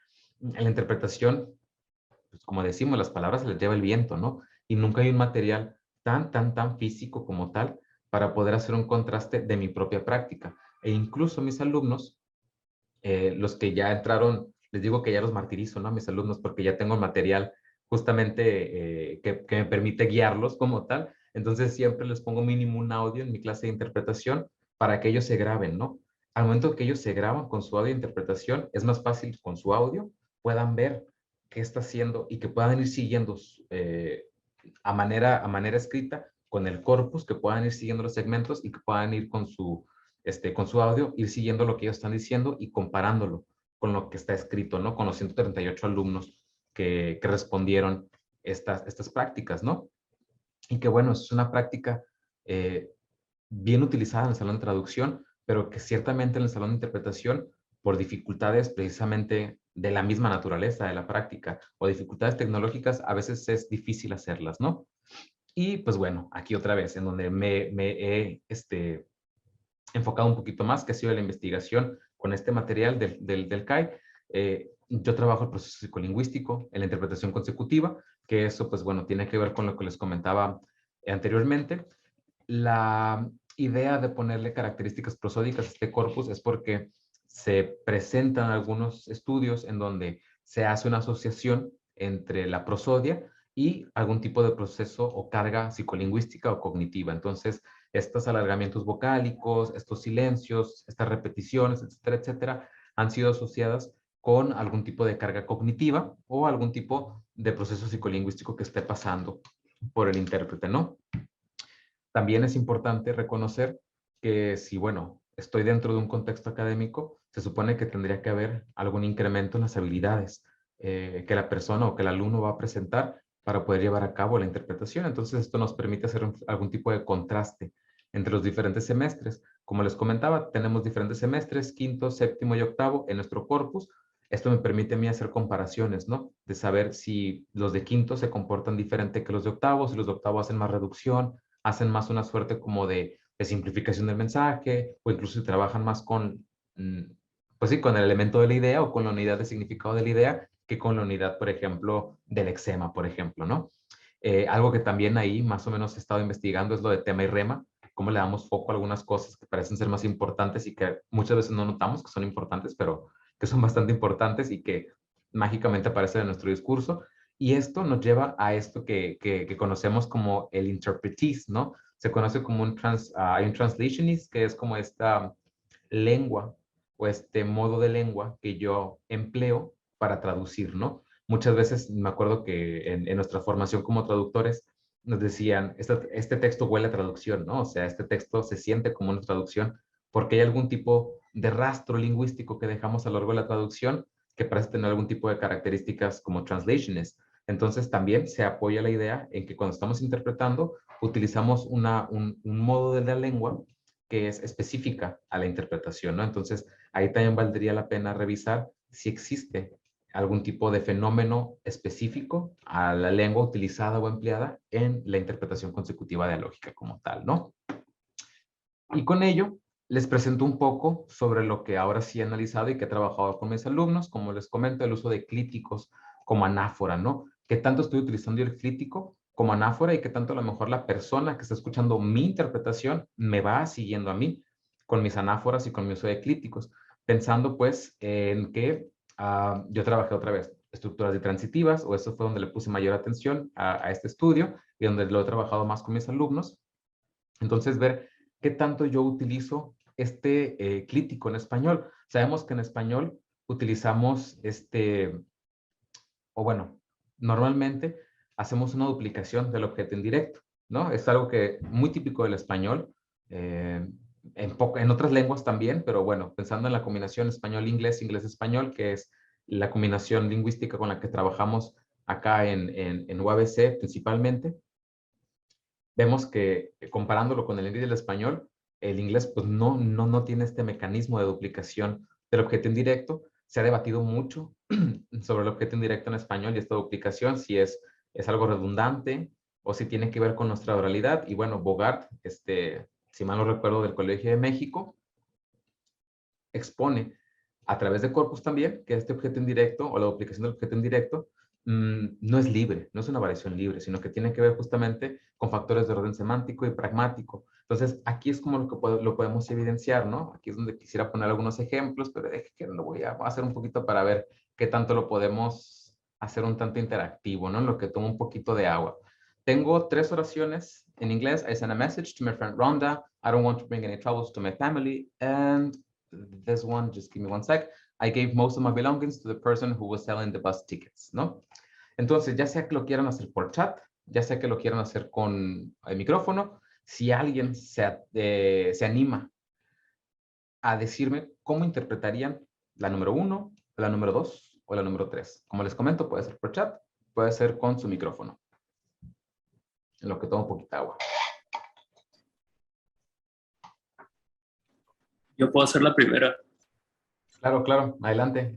en la interpretación, pues como decimos, las palabras se les lleva el viento, ¿no? Y nunca hay un material tan físico como tal para poder hacer un contraste de mi propia práctica. E incluso mis alumnos, los que ya entraron, les digo que ya los martirizo, ¿no? A mis alumnos, porque ya tengo material justamente que me permite guiarlos como tal. Entonces siempre les pongo mínimo un audio en mi clase de interpretación para que ellos se graben, ¿no? Al momento que ellos se graban con su audio de interpretación, es más fácil con su audio puedan ver qué está haciendo y que puedan ir siguiendo a manera escrita con el corpus, que puedan ir siguiendo los segmentos y que puedan ir con su audio, ir siguiendo lo que ellos están diciendo y comparándolo con lo que está escrito, ¿no? Con los 138 alumnos que respondieron estas prácticas, ¿no? Y que bueno, es una práctica eh, bien utilizada en el salón de traducción, pero que ciertamente en el salón de interpretación, por dificultades precisamente de la misma naturaleza de la práctica o dificultades tecnológicas, a veces es difícil hacerlas, ¿no? Y pues bueno, aquí otra vez, en donde me he enfocado un poquito más, que ha sido la investigación con este material del CAI, yo trabajo el proceso psicolingüístico, en la interpretación consecutiva, que eso, pues bueno, tiene que ver con lo que les comentaba anteriormente. La idea de ponerle características prosódicas a este corpus es porque se presentan algunos estudios en donde se hace una asociación entre la prosodia y algún tipo de proceso o carga psicolingüística o cognitiva. Entonces, estos alargamientos vocálicos, estos silencios, estas repeticiones, etcétera, etcétera, han sido asociadas con algún tipo de carga cognitiva o algún tipo de proceso psicolingüístico que esté pasando por el intérprete, ¿no? También es importante reconocer que si, bueno, estoy dentro de un contexto académico, se supone que tendría que haber algún incremento en las habilidades que la persona o que el alumno va a presentar para poder llevar a cabo la interpretación. Entonces, esto nos permite hacer algún tipo de contraste entre los diferentes semestres. Como les comentaba, tenemos diferentes semestres, quinto, séptimo y octavo en nuestro corpus. Esto me permite a mí hacer comparaciones, ¿no? De saber si los de quinto se comportan diferente que los de octavo, si los de octavo hacen más reducción, hacen más una suerte como de simplificación del mensaje, o incluso si trabajan más con, pues sí, con el elemento de la idea o con la unidad de significado de la idea, que con la unidad, por ejemplo, del lexema, por ejemplo, ¿no? Algo que también ahí más o menos he estado investigando es lo de tema y rema, cómo le damos foco a algunas cosas que parecen ser más importantes y que muchas veces no notamos que son importantes, pero que son bastante importantes y que mágicamente aparecen en nuestro discurso. Y esto nos lleva a esto que conocemos como el interpretist, ¿no? Se conoce como hay un translationist, que es como esta lengua o este modo de lengua que yo empleo para traducir, ¿no? Muchas veces me acuerdo que en nuestra formación como traductores nos decían, este texto huele a traducción, ¿no? O sea, este texto se siente como una traducción porque hay algún tipo de rastro lingüístico que dejamos a lo largo de la traducción que parece tener algún tipo de características como translationist. Entonces también se apoya la idea en que cuando estamos interpretando utilizamos un modo de la lengua que es específica a la interpretación, ¿no? Entonces ahí también valdría la pena revisar si existe algún tipo de fenómeno específico a la lengua utilizada o empleada en la interpretación consecutiva de la lógica como tal, ¿no? Y con ello les presento un poco sobre lo que ahora sí he analizado y que he trabajado con mis alumnos, como les comento, el uso de clíticos como anáfora, ¿no? ¿Qué tanto estoy utilizando el clítico como anáfora y qué tanto a lo mejor la persona que está escuchando mi interpretación me va siguiendo a mí con mis anáforas y con mi uso de clíticos? Pensando pues en que yo trabajé otra vez estructuras transitivas, o eso fue donde le puse mayor atención a este estudio y donde lo he trabajado más con mis alumnos. Entonces, ver qué tanto yo utilizo este clítico en español. Sabemos que en español utilizamos o bueno, normalmente hacemos una duplicación del objeto indirecto, ¿no? Es algo que muy típico del español, en otras lenguas también, pero bueno, pensando en la combinación español-inglés, inglés-español, que es la combinación lingüística con la que trabajamos acá en UABC principalmente, vemos que comparándolo con el inglés y el español, el inglés pues no tiene este mecanismo de duplicación del objeto indirecto. Se ha debatido mucho sobre el objeto indirecto en español y esta duplicación, si es algo redundante o si tiene que ver con nuestra oralidad. Y bueno, Bogart, si mal no recuerdo, del Colegio de México, expone a través de corpus también que este objeto indirecto o la duplicación del objeto indirecto no es libre, no es una variación libre, sino que tiene que ver justamente con factores de orden semántico y pragmático. Entonces, aquí es como lo podemos evidenciar, ¿no? Aquí es donde quisiera poner algunos ejemplos, pero deje que lo voy a hacer un poquito para ver qué tanto lo podemos hacer un tanto interactivo, ¿no? En lo que tomo un poquito de agua. Tengo 3 oraciones en inglés. I sent a message to my friend Rhonda. I don't want to bring any troubles to my family. And this one, just give me one sec. I gave most of my belongings to the person who was selling the bus tickets, ¿no? Entonces, ya sea que lo quieran hacer por chat, ya sea que lo quieran hacer con el micrófono, si alguien se anima a decirme cómo interpretarían la número 1, la número 2 o la número 3. Como les comento, puede ser por chat, puede ser con su micrófono. En lo que tomo un poquita agua. Yo puedo hacer la primera. Claro, claro. Adelante.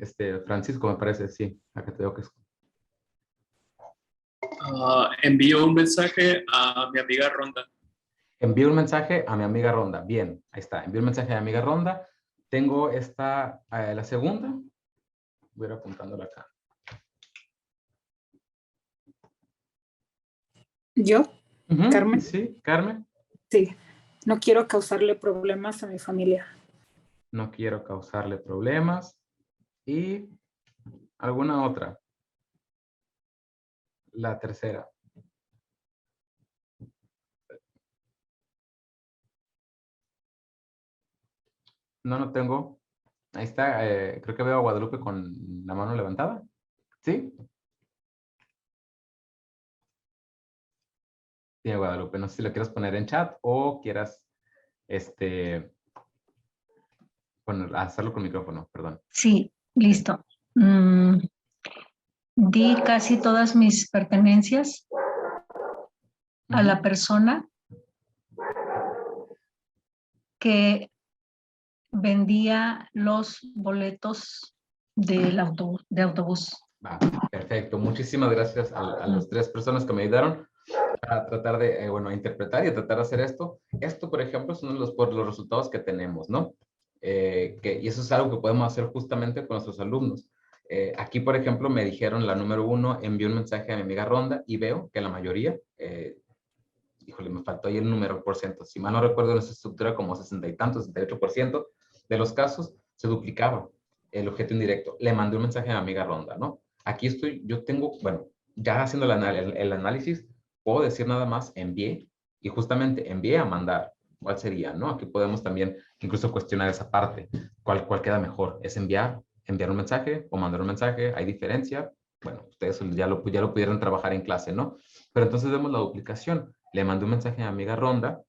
Francisco, me parece, sí. Acá te veo que es. Envío un mensaje a mi amiga Rhonda. Envío un mensaje a mi amiga Rhonda. Bien, ahí está. Envío un mensaje a mi amiga Rhonda. Tengo la segunda. Voy a ir apuntándola acá. ¿Yo? ¿Carmen? Sí, Carmen. Sí. No quiero causarle problemas a mi familia. No quiero causarle problemas. Y alguna otra. La tercera. No tengo. Ahí está. Creo que veo a Guadalupe con la mano levantada. ¿Sí? Sí, Guadalupe. No sé si lo quieras poner en chat o quieras hacerlo con micrófono, perdón. Sí, listo. Di casi todas mis pertenencias a la persona que vendía los boletos de autobús. Va, perfecto. Muchísimas gracias a las tres personas que me ayudaron a tratar de, interpretar y a tratar de hacer esto. Esto, por ejemplo, es uno de los resultados que tenemos, ¿no? Y eso es algo que podemos hacer justamente con nuestros alumnos. Aquí, por ejemplo, me dijeron la número 1, envió un mensaje a mi amiga Ronda y veo que la mayoría, híjole, me faltó ahí el número por ciento. Si mal no recuerdo, en esta estructura como 60 y tantos, 68% de los casos se duplicaba el objeto indirecto. Le mandé un mensaje a mi amiga Ronda, ¿no? Aquí yo tengo, ya haciendo el análisis, puedo decir nada más envié y justamente envié a mandar. ¿Cuál sería, no? Aquí podemos también incluso cuestionar esa parte. ¿Cuál queda mejor? ¿Es enviar un mensaje o mandar un mensaje? ¿Hay diferencia? Bueno, ustedes ya lo pudieron trabajar en clase, ¿no? Pero entonces vemos la duplicación. Le mandé un mensaje a mi amiga Ronda.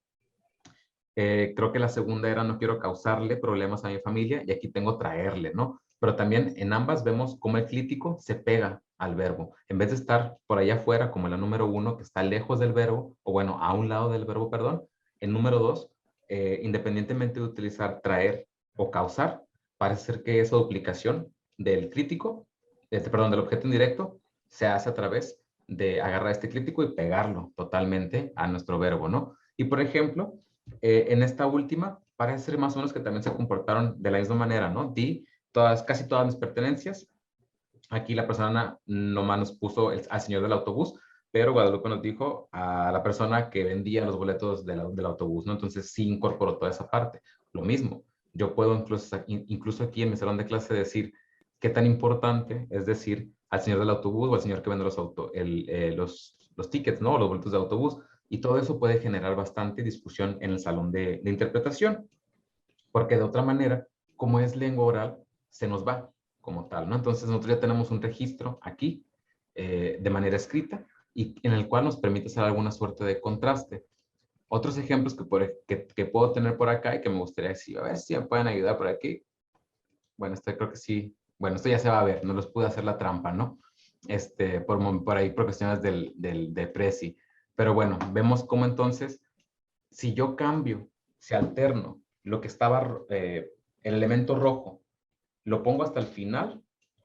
Creo que la segunda era no quiero causarle problemas a mi familia y aquí tengo traerle, ¿no? Pero también en ambas vemos cómo el clítico se pega al verbo. En vez de estar por allá afuera, como la número 1, que está lejos del verbo, o bueno, a un lado del verbo, perdón, en número 2, independientemente de utilizar traer o causar, parece ser que esa duplicación del crítico, del objeto indirecto, se hace a través de agarrar este crítico y pegarlo totalmente a nuestro verbo, ¿no? Y por ejemplo, en esta última, parece ser más o menos que también se comportaron de la misma manera, ¿no? Di casi todas mis pertenencias. Aquí la persona nomás nos puso al señor del autobús, pero Guadalupe nos dijo a la persona que vendía los boletos del autobús, ¿no? Entonces sí incorporó toda esa parte. Lo mismo, yo puedo incluso aquí en mi salón de clase decir qué tan importante es decir al señor del autobús o al señor que vende los tickets, ¿no? Los boletos de autobús. Y todo eso puede generar bastante discusión en el salón de interpretación, porque de otra manera, como es lengua oral, se nos va como tal, ¿no? Entonces nosotros ya tenemos un registro aquí de manera escrita y en el cual nos permite hacer alguna suerte de contraste. Otros ejemplos que puedo tener por acá y que me gustaría decir, a ver si me pueden ayudar por aquí. Bueno, creo que sí. Bueno, esto ya se va a ver, no les pude hacer la trampa, ¿no? Por ahí por cuestiones de Prezi. Pero bueno, vemos cómo entonces, si yo cambio, si alterno lo que estaba, el elemento rojo, lo pongo hasta el final,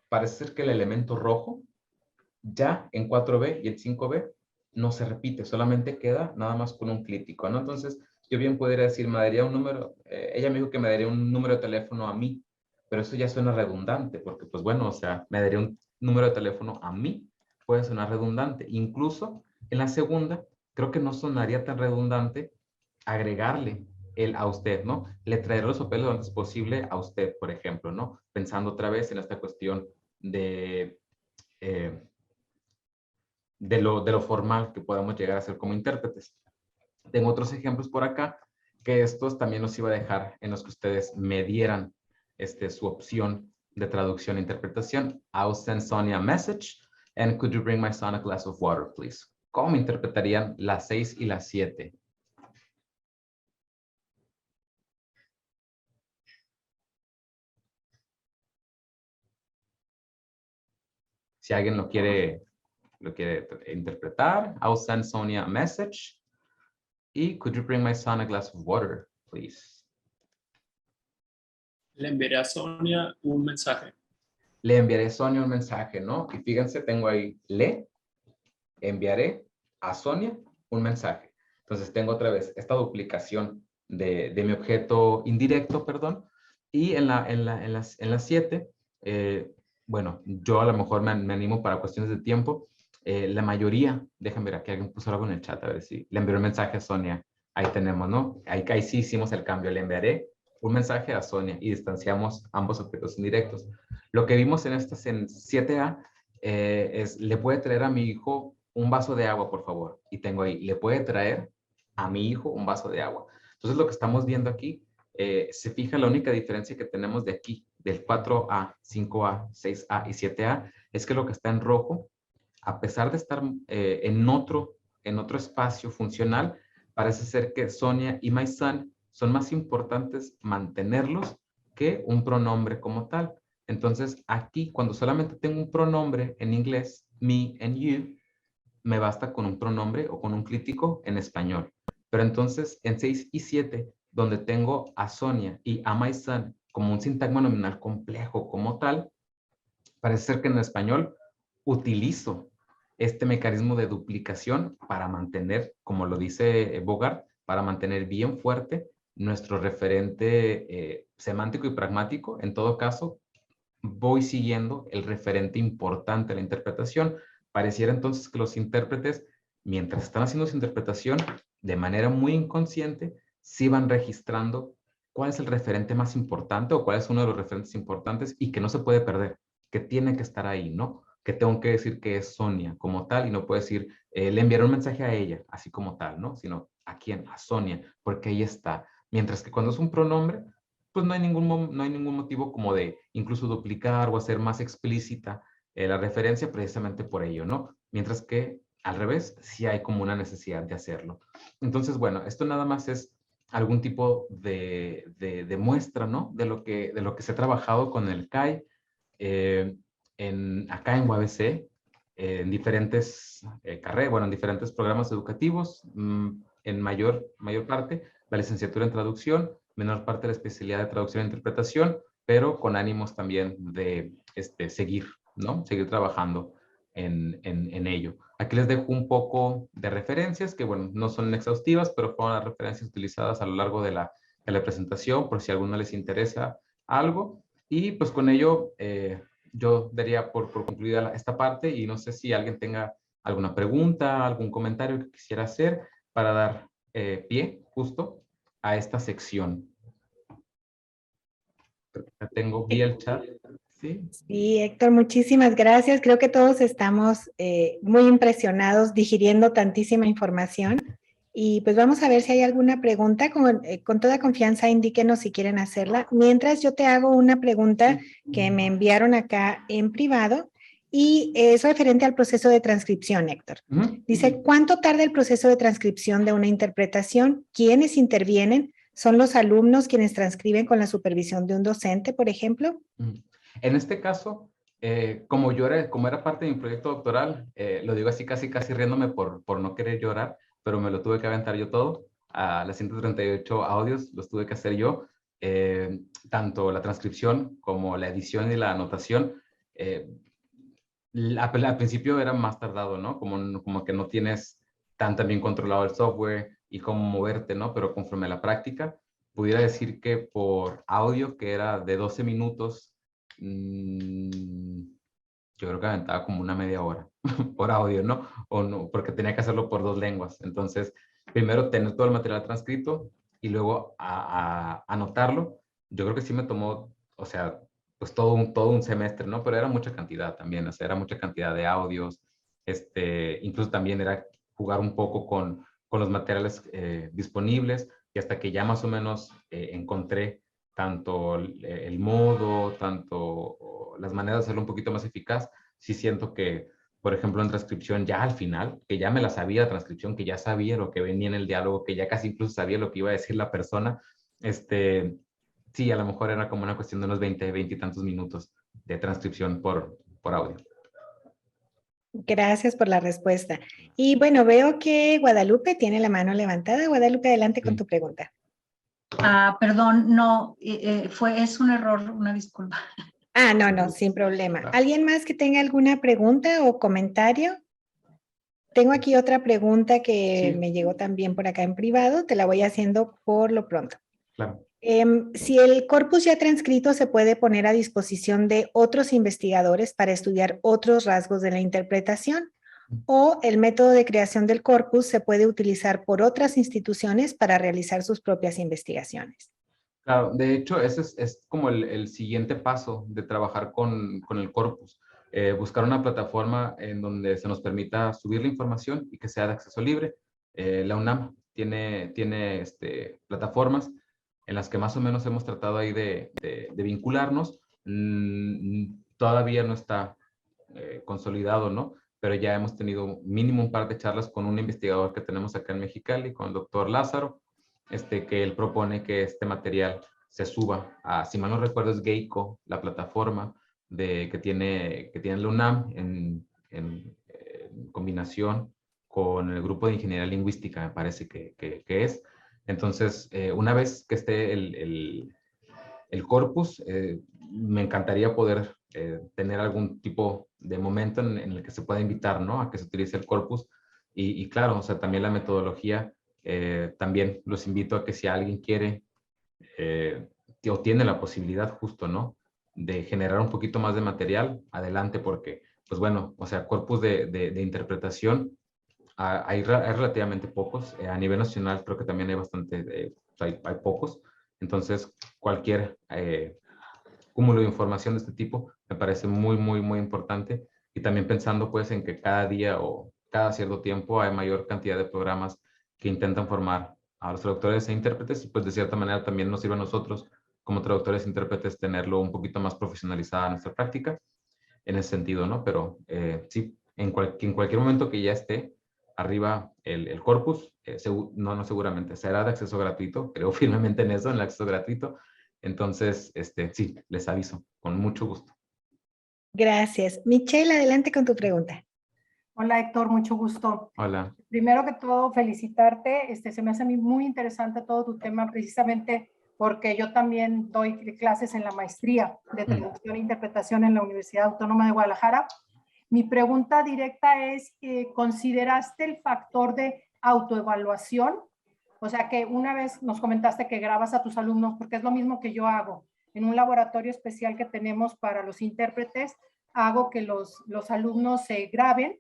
parece ser que el elemento rojo ya en 4B y en 5B no se repite, solamente queda nada más con un crítico, ¿no? Entonces, yo bien podría decir, me daría un número, ella me dijo que me daría un número de teléfono a mí, pero eso ya suena redundante, porque pues bueno, o sea, me daría un número de teléfono a mí, puede sonar redundante. Incluso en la segunda, creo que no sonaría tan redundante agregarle el a usted, ¿no? Le traeré los papeles lo antes posible a usted, por ejemplo, ¿no? Pensando otra vez en esta cuestión de lo formal que podamos llegar a ser como intérpretes. Tengo otros ejemplos por acá, que estos también los iba a dejar en los que ustedes me dieran su opción de traducción e interpretación. I'll send Sonia a message, and could you bring my son a glass of water, please? ¿Cómo interpretarían las 6 y las 7? Si alguien lo quiere interpretar, I'll send Sonia a message. Y could you bring my son a glass of water, please? Le enviaré a Sonia un mensaje. Le enviaré a Sonia un mensaje, ¿no? Y fíjense, tengo ahí, le enviaré a Sonia un mensaje. Entonces tengo otra vez esta duplicación de mi objeto indirecto, perdón. Y en la 7, bueno, yo a lo mejor me animo para cuestiones de tiempo. La mayoría, déjame ver, aquí alguien puso algo en el chat, a ver si le envió un mensaje a Sonia. Ahí tenemos, ¿no? Ahí sí hicimos el cambio. Le enviaré un mensaje a Sonia y distanciamos ambos objetos indirectos. Lo que vimos en 7A es, le puede traer a mi hijo un vaso de agua, por favor. Y tengo ahí, le puede traer a mi hijo un vaso de agua. Entonces, lo que estamos viendo aquí, se fija la única diferencia que tenemos de aquí, del 4A, 5A, 6A y 7A, es que lo que está en rojo, a pesar de estar en otro espacio funcional, parece ser que Sonia y my son son más importantes mantenerlos que un pronombre como tal. Entonces, aquí, cuando solamente tengo un pronombre en inglés, me and you, me basta con un pronombre o con un crítico en español. Pero entonces, en 6 y 7, donde tengo a Sonia y a my son como un sintagma nominal complejo como tal, parece ser que en español utilizo este mecanismo de duplicación para mantener, como lo dice Bogart, para mantener bien fuerte nuestro referente semántico y pragmático. En todo caso, voy siguiendo el referente importante de la interpretación. Pareciera entonces que los intérpretes, mientras están haciendo su interpretación, de manera muy inconsciente, sí van registrando cuál es el referente más importante o cuál es uno de los referentes importantes y que no se puede perder, que tiene que estar ahí, ¿no? Que tengo que decir que es Sonia como tal y no puedo decir, le enviaré un mensaje a ella, así como tal, ¿no? Sino, ¿a quién? A Sonia, porque ahí está. Mientras que cuando es un pronombre, pues no hay ningún motivo como de incluso duplicar o hacer más explícita la referencia precisamente por ello, ¿no? Mientras que al revés, sí hay como una necesidad de hacerlo. Entonces, bueno, esto nada más es algún tipo de muestra, ¿no? De lo que se ha trabajado con el CAI acá en UABC, en diferentes carreras, bueno, en diferentes programas educativos, en mayor parte la licenciatura en traducción, menor parte la especialidad de traducción e interpretación, pero con ánimos también de seguir, ¿no? Seguir trabajando en ello. Aquí les dejo un poco de referencias que, bueno, no son exhaustivas, pero fueron las referencias utilizadas a lo largo de la presentación, por si a alguno les interesa algo. Y pues con ello yo daría por concluida esta parte y no sé si alguien tenga alguna pregunta, algún comentario que quisiera hacer para dar pie justo a esta sección. Tengo vía el chat. Sí. Sí, Héctor, muchísimas gracias. Creo que todos estamos muy impresionados digiriendo tantísima información. Y pues vamos a ver si hay alguna pregunta. Con toda confianza, indíquenos si quieren hacerla. Mientras yo te hago una pregunta que me enviaron acá en privado y es referente al proceso de transcripción, Héctor. Dice, ¿cuánto tarda el proceso de transcripción de una interpretación? ¿Quiénes intervienen? ¿Son los alumnos quienes transcriben con la supervisión de un docente, por ejemplo? En este caso, como era parte de mi proyecto doctoral, lo digo así casi riéndome por no querer llorar, pero me lo tuve que aventar yo todo. A las 138 audios los tuve que hacer yo. Tanto la transcripción como la edición y la anotación. Al principio era más tardado, ¿no? Como que no tienes tan bien controlado el software y cómo moverte, ¿no? Pero conforme a la práctica, pudiera decir que por audio, que era de 12 minutos, yo creo que aventaba como una media hora por audio, ¿no? O no, porque tenía que hacerlo por 2 lenguas. Entonces, primero tener todo el material transcrito y luego a anotarlo. Yo creo que sí me tomó, o sea, pues todo un semestre, ¿no? Pero era mucha cantidad también, o sea, era mucha cantidad de audios. Incluso también era jugar un poco con los materiales disponibles y hasta que ya más o menos encontré tanto el modo, tanto las maneras de hacerlo un poquito más eficaz, sí siento que, por ejemplo, en transcripción ya al final, que ya me la sabía transcripción, que ya sabía lo que venía en el diálogo, que ya casi incluso sabía lo que iba a decir la persona, sí, a lo mejor era como una cuestión de unos 20 y tantos minutos de transcripción por audio. Gracias por la respuesta. Y bueno, veo que Guadalupe tiene la mano levantada. Guadalupe, adelante con tu pregunta. Perdón, no, es un error, una disculpa. No, sin problema. ¿Alguien más que tenga alguna pregunta o comentario? Tengo aquí otra pregunta que me llegó también por acá en privado. Te la voy haciendo por lo pronto. Claro. Si el corpus ya transcrito se puede poner a disposición de otros investigadores para estudiar otros rasgos de la interpretación, o el método de creación del corpus se puede utilizar por otras instituciones para realizar sus propias investigaciones. Claro, de hecho, ese es como el siguiente paso de trabajar con el corpus. Buscar una plataforma en donde se nos permita subir la información y que sea de acceso libre. La UNAM tiene plataformas en las que más o menos hemos tratado ahí de vincularnos. Todavía no está consolidado, ¿no? Pero ya hemos tenido mínimo un par de charlas con un investigador que tenemos acá en Mexicali, con el doctor Lázaro, que él propone que este material se suba a, si mal no recuerdo, es Geico, la plataforma que tiene la UNAM en combinación con el grupo de ingeniería lingüística, me parece que es. Entonces, una vez que esté el corpus, me encantaría poder tener algún tipo de momento en el que se pueda invitar, ¿no? A que se utilice el corpus. Y claro, o sea, también la metodología, también los invito a que si alguien quiere o tiene la posibilidad justo, ¿no? De generar un poquito más de material, adelante, porque, pues bueno, o sea, corpus de interpretación, hay relativamente pocos. A nivel nacional creo que también hay bastante, hay pocos. Entonces, cualquier cúmulo de información de este tipo me parece muy, muy, muy importante. Y también pensando pues en que cada día o cada cierto tiempo hay mayor cantidad de programas que intentan formar a los traductores e intérpretes, y pues de cierta manera también nos sirve a nosotros como traductores e intérpretes tenerlo un poquito más profesionalizada nuestra práctica en ese sentido, ¿no? Pero sí, en cualquier momento que ya esté arriba el corpus, no seguramente, será de acceso gratuito, creo firmemente en eso, en el acceso gratuito. Entonces, sí, les aviso, con mucho gusto. Gracias. Michelle, adelante con tu pregunta. Hola Héctor, mucho gusto. Hola. Primero que todo, felicitarte. Se me hace a mí muy interesante todo tu tema, precisamente porque yo también doy clases en la maestría de traducción e interpretación en la Universidad Autónoma de Guadalajara. Mi pregunta directa es, ¿consideraste el factor de autoevaluación? O sea, que una vez nos comentaste que grabas a tus alumnos, porque es lo mismo que yo hago. En un laboratorio especial que tenemos para los intérpretes, hago que los alumnos se graben,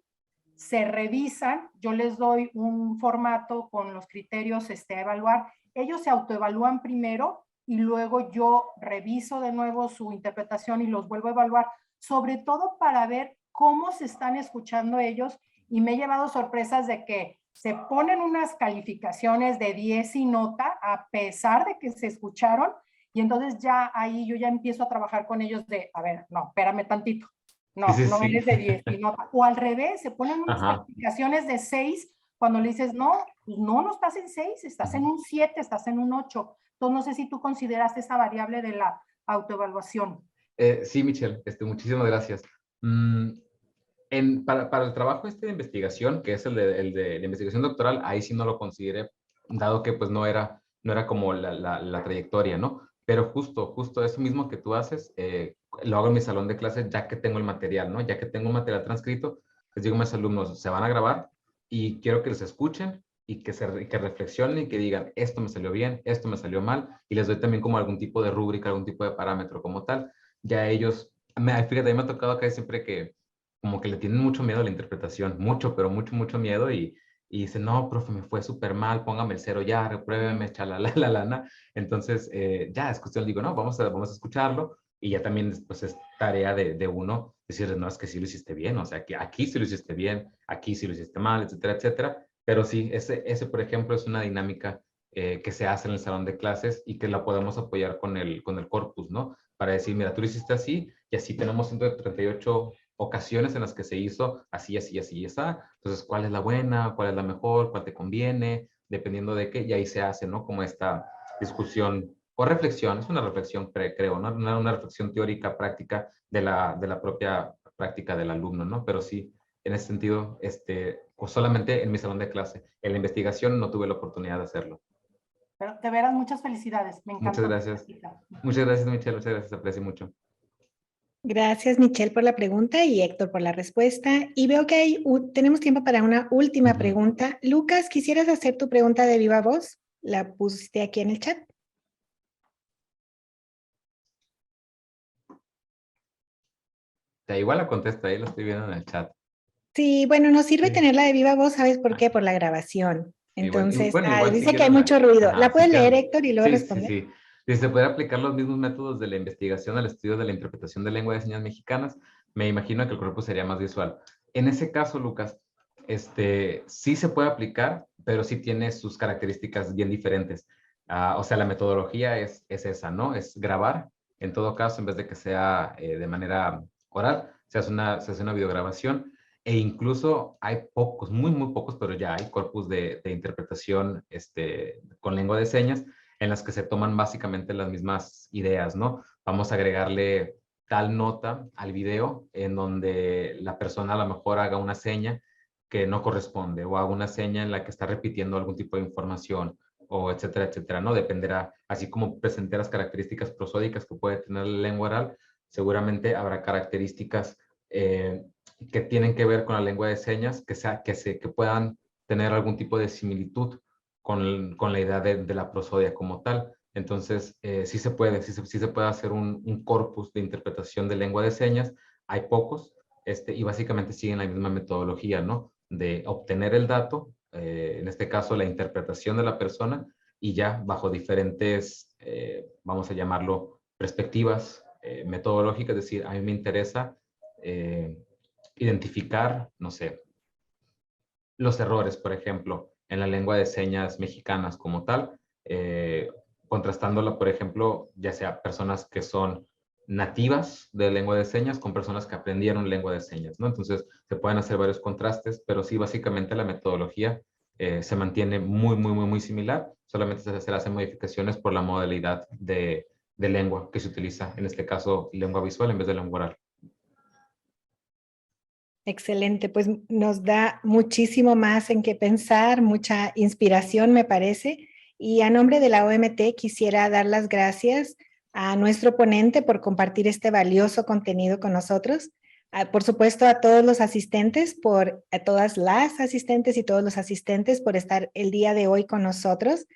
se revisan, yo les doy un formato con los criterios a evaluar. Ellos se autoevalúan primero y luego yo reviso de nuevo su interpretación y los vuelvo a evaluar, sobre todo para ver cómo se están escuchando ellos, y me he llevado sorpresas de que se ponen unas calificaciones de 10 y nota a pesar de que se escucharon, y entonces ya ahí yo ya empiezo a trabajar con ellos de, a ver, no, espérame tantito, no, Sí. no eres de 10 y nota, o al revés, se ponen unas calificaciones de 6 cuando le dices, no, pues no estás en 6, estás en un 7, estás en un 8. Entonces no sé si tú consideraste esa variable de la autoevaluación. Sí, Michelle, muchísimas gracias. Para el trabajo de investigación, que es el de la investigación doctoral, ahí sí no lo consideré, dado que pues no era como la trayectoria, ¿no? Pero justo eso mismo que tú haces, lo hago en mi salón de clases ya que tengo el material, ¿no? Ya que tengo un material transcrito, les digo a mis alumnos, se van a grabar y quiero que les escuchen y que reflexionen y que digan, esto me salió bien, esto me salió mal, y les doy también como algún tipo de rúbrica, algún tipo de parámetro como tal. Ya ellos, fíjate, a mí me ha tocado acá siempre que como que le tienen mucho miedo a la interpretación, mucho, pero mucho miedo, y dicen, no, profe, me fue súper mal, póngame el 0 ya, repruébeme, chalala, la lana. Entonces, ya es cuestión, digo, no, vamos a escucharlo, y ya también pues es tarea de uno decirles, no, es que sí lo hiciste bien, o sea, que aquí sí lo hiciste bien, aquí sí lo hiciste mal, etcétera, etcétera. Pero sí, ese por ejemplo, es una dinámica que se hace en el salón de clases y que la podemos apoyar con el corpus, ¿no? Para decir, mira, tú lo hiciste así, y así tenemos 138 ocasiones en las que se hizo así, así, así y así. Entonces, ¿cuál es la buena? ¿Cuál es la mejor? ¿Cuál te conviene? Dependiendo de qué, y ahí se hace, ¿no? Como esta discusión o reflexión, es una reflexión, creo, ¿no? Una reflexión teórica, práctica de la propia práctica del alumno, ¿no? Pero sí, en ese sentido, pues solamente en mi salón de clase. En la investigación no tuve la oportunidad de hacerlo. Pero de veras, muchas felicidades. Me encantó. Muchas gracias. Muchas gracias, Michelle. Muchas gracias. Aprecio mucho. Gracias, Michelle, por la pregunta y Héctor por la respuesta. Y veo que tenemos tiempo para una última pregunta. Lucas, ¿quisieras hacer tu pregunta de viva voz? La pusiste aquí en el chat. Igual la contesto, ahí lo estoy viendo en el chat. Sí, bueno, nos sirve Sí. tenerla de viva voz, ¿sabes por qué? Por la grabación. Entonces, Igual si dice que hay quieren mucho ruido. ajá, ¿La si puedes leer, quieren. Héctor, y luego Sí, responder? sí. Si se puede aplicar los mismos métodos de la investigación al estudio de la interpretación de lengua de señas mexicanas, me imagino que el corpus sería más visual. En ese caso, Lucas, sí se puede aplicar, pero sí tiene sus características bien diferentes. O sea, la metodología es esa, ¿no? Es grabar, en todo caso, en vez de que sea de manera oral, se hace una videograbación. E incluso hay pocos, muy pocos, pero ya hay corpus de interpretación con lengua de señas en las que se toman básicamente las mismas ideas, ¿no? Vamos a agregarle tal nota al video en donde la persona a lo mejor haga una seña que no corresponde o haga una seña en la que está repitiendo algún tipo de información o etcétera, etcétera, ¿no? Dependerá, así como presenté las características prosódicas que puede tener la lengua oral, seguramente habrá características que tienen que ver con la lengua de señas, que puedan tener algún tipo de similitud con la idea de la prosodia como tal. Entonces, sí se puede hacer un corpus de interpretación de lengua de señas. Hay pocos, y básicamente siguen la misma metodología, ¿no? De obtener el dato, en este caso la interpretación de la persona, y ya bajo diferentes, vamos a llamarlo, perspectivas metodológicas, es decir, a mí me interesa identificar, no sé, los errores, por ejemplo, en la lengua de señas mexicanas como tal, contrastándola, por ejemplo, ya sea personas que son nativas de lengua de señas con personas que aprendieron lengua de señas, ¿no? Entonces, se pueden hacer varios contrastes, pero sí, básicamente la metodología se mantiene muy similar, solamente se hacen modificaciones por la modalidad de lengua que se utiliza, en este caso, lengua visual en vez de lengua oral. Excelente, pues nos da muchísimo más en qué pensar, mucha inspiración me parece. Y a nombre de la OMT quisiera dar las gracias a nuestro ponente por compartir este valioso contenido con nosotros. Por supuesto a todos los asistentes, a todas las asistentes y todos los asistentes por estar el día de hoy con nosotros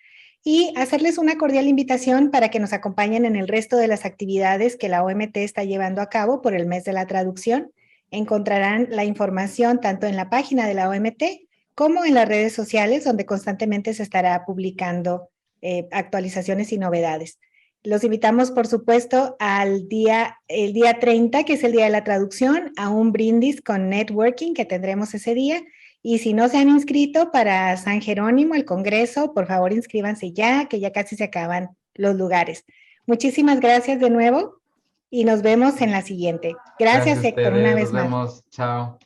y hacerles una cordial invitación para que nos acompañen en el resto de las actividades que la OMT está llevando a cabo por el mes de la traducción. Encontrarán la información tanto en la página de la OMT como en las redes sociales, donde constantemente se estará publicando actualizaciones y novedades. Los invitamos, por supuesto, el día 30, que es el día de la traducción, a un brindis con networking que tendremos ese día. Y si no se han inscrito para San Jerónimo, el Congreso, por favor inscríbanse ya, que ya casi se acaban los lugares. Muchísimas gracias de nuevo. Y nos vemos en la siguiente. Gracias, Héctor, una vez nos más. vemos. Chao.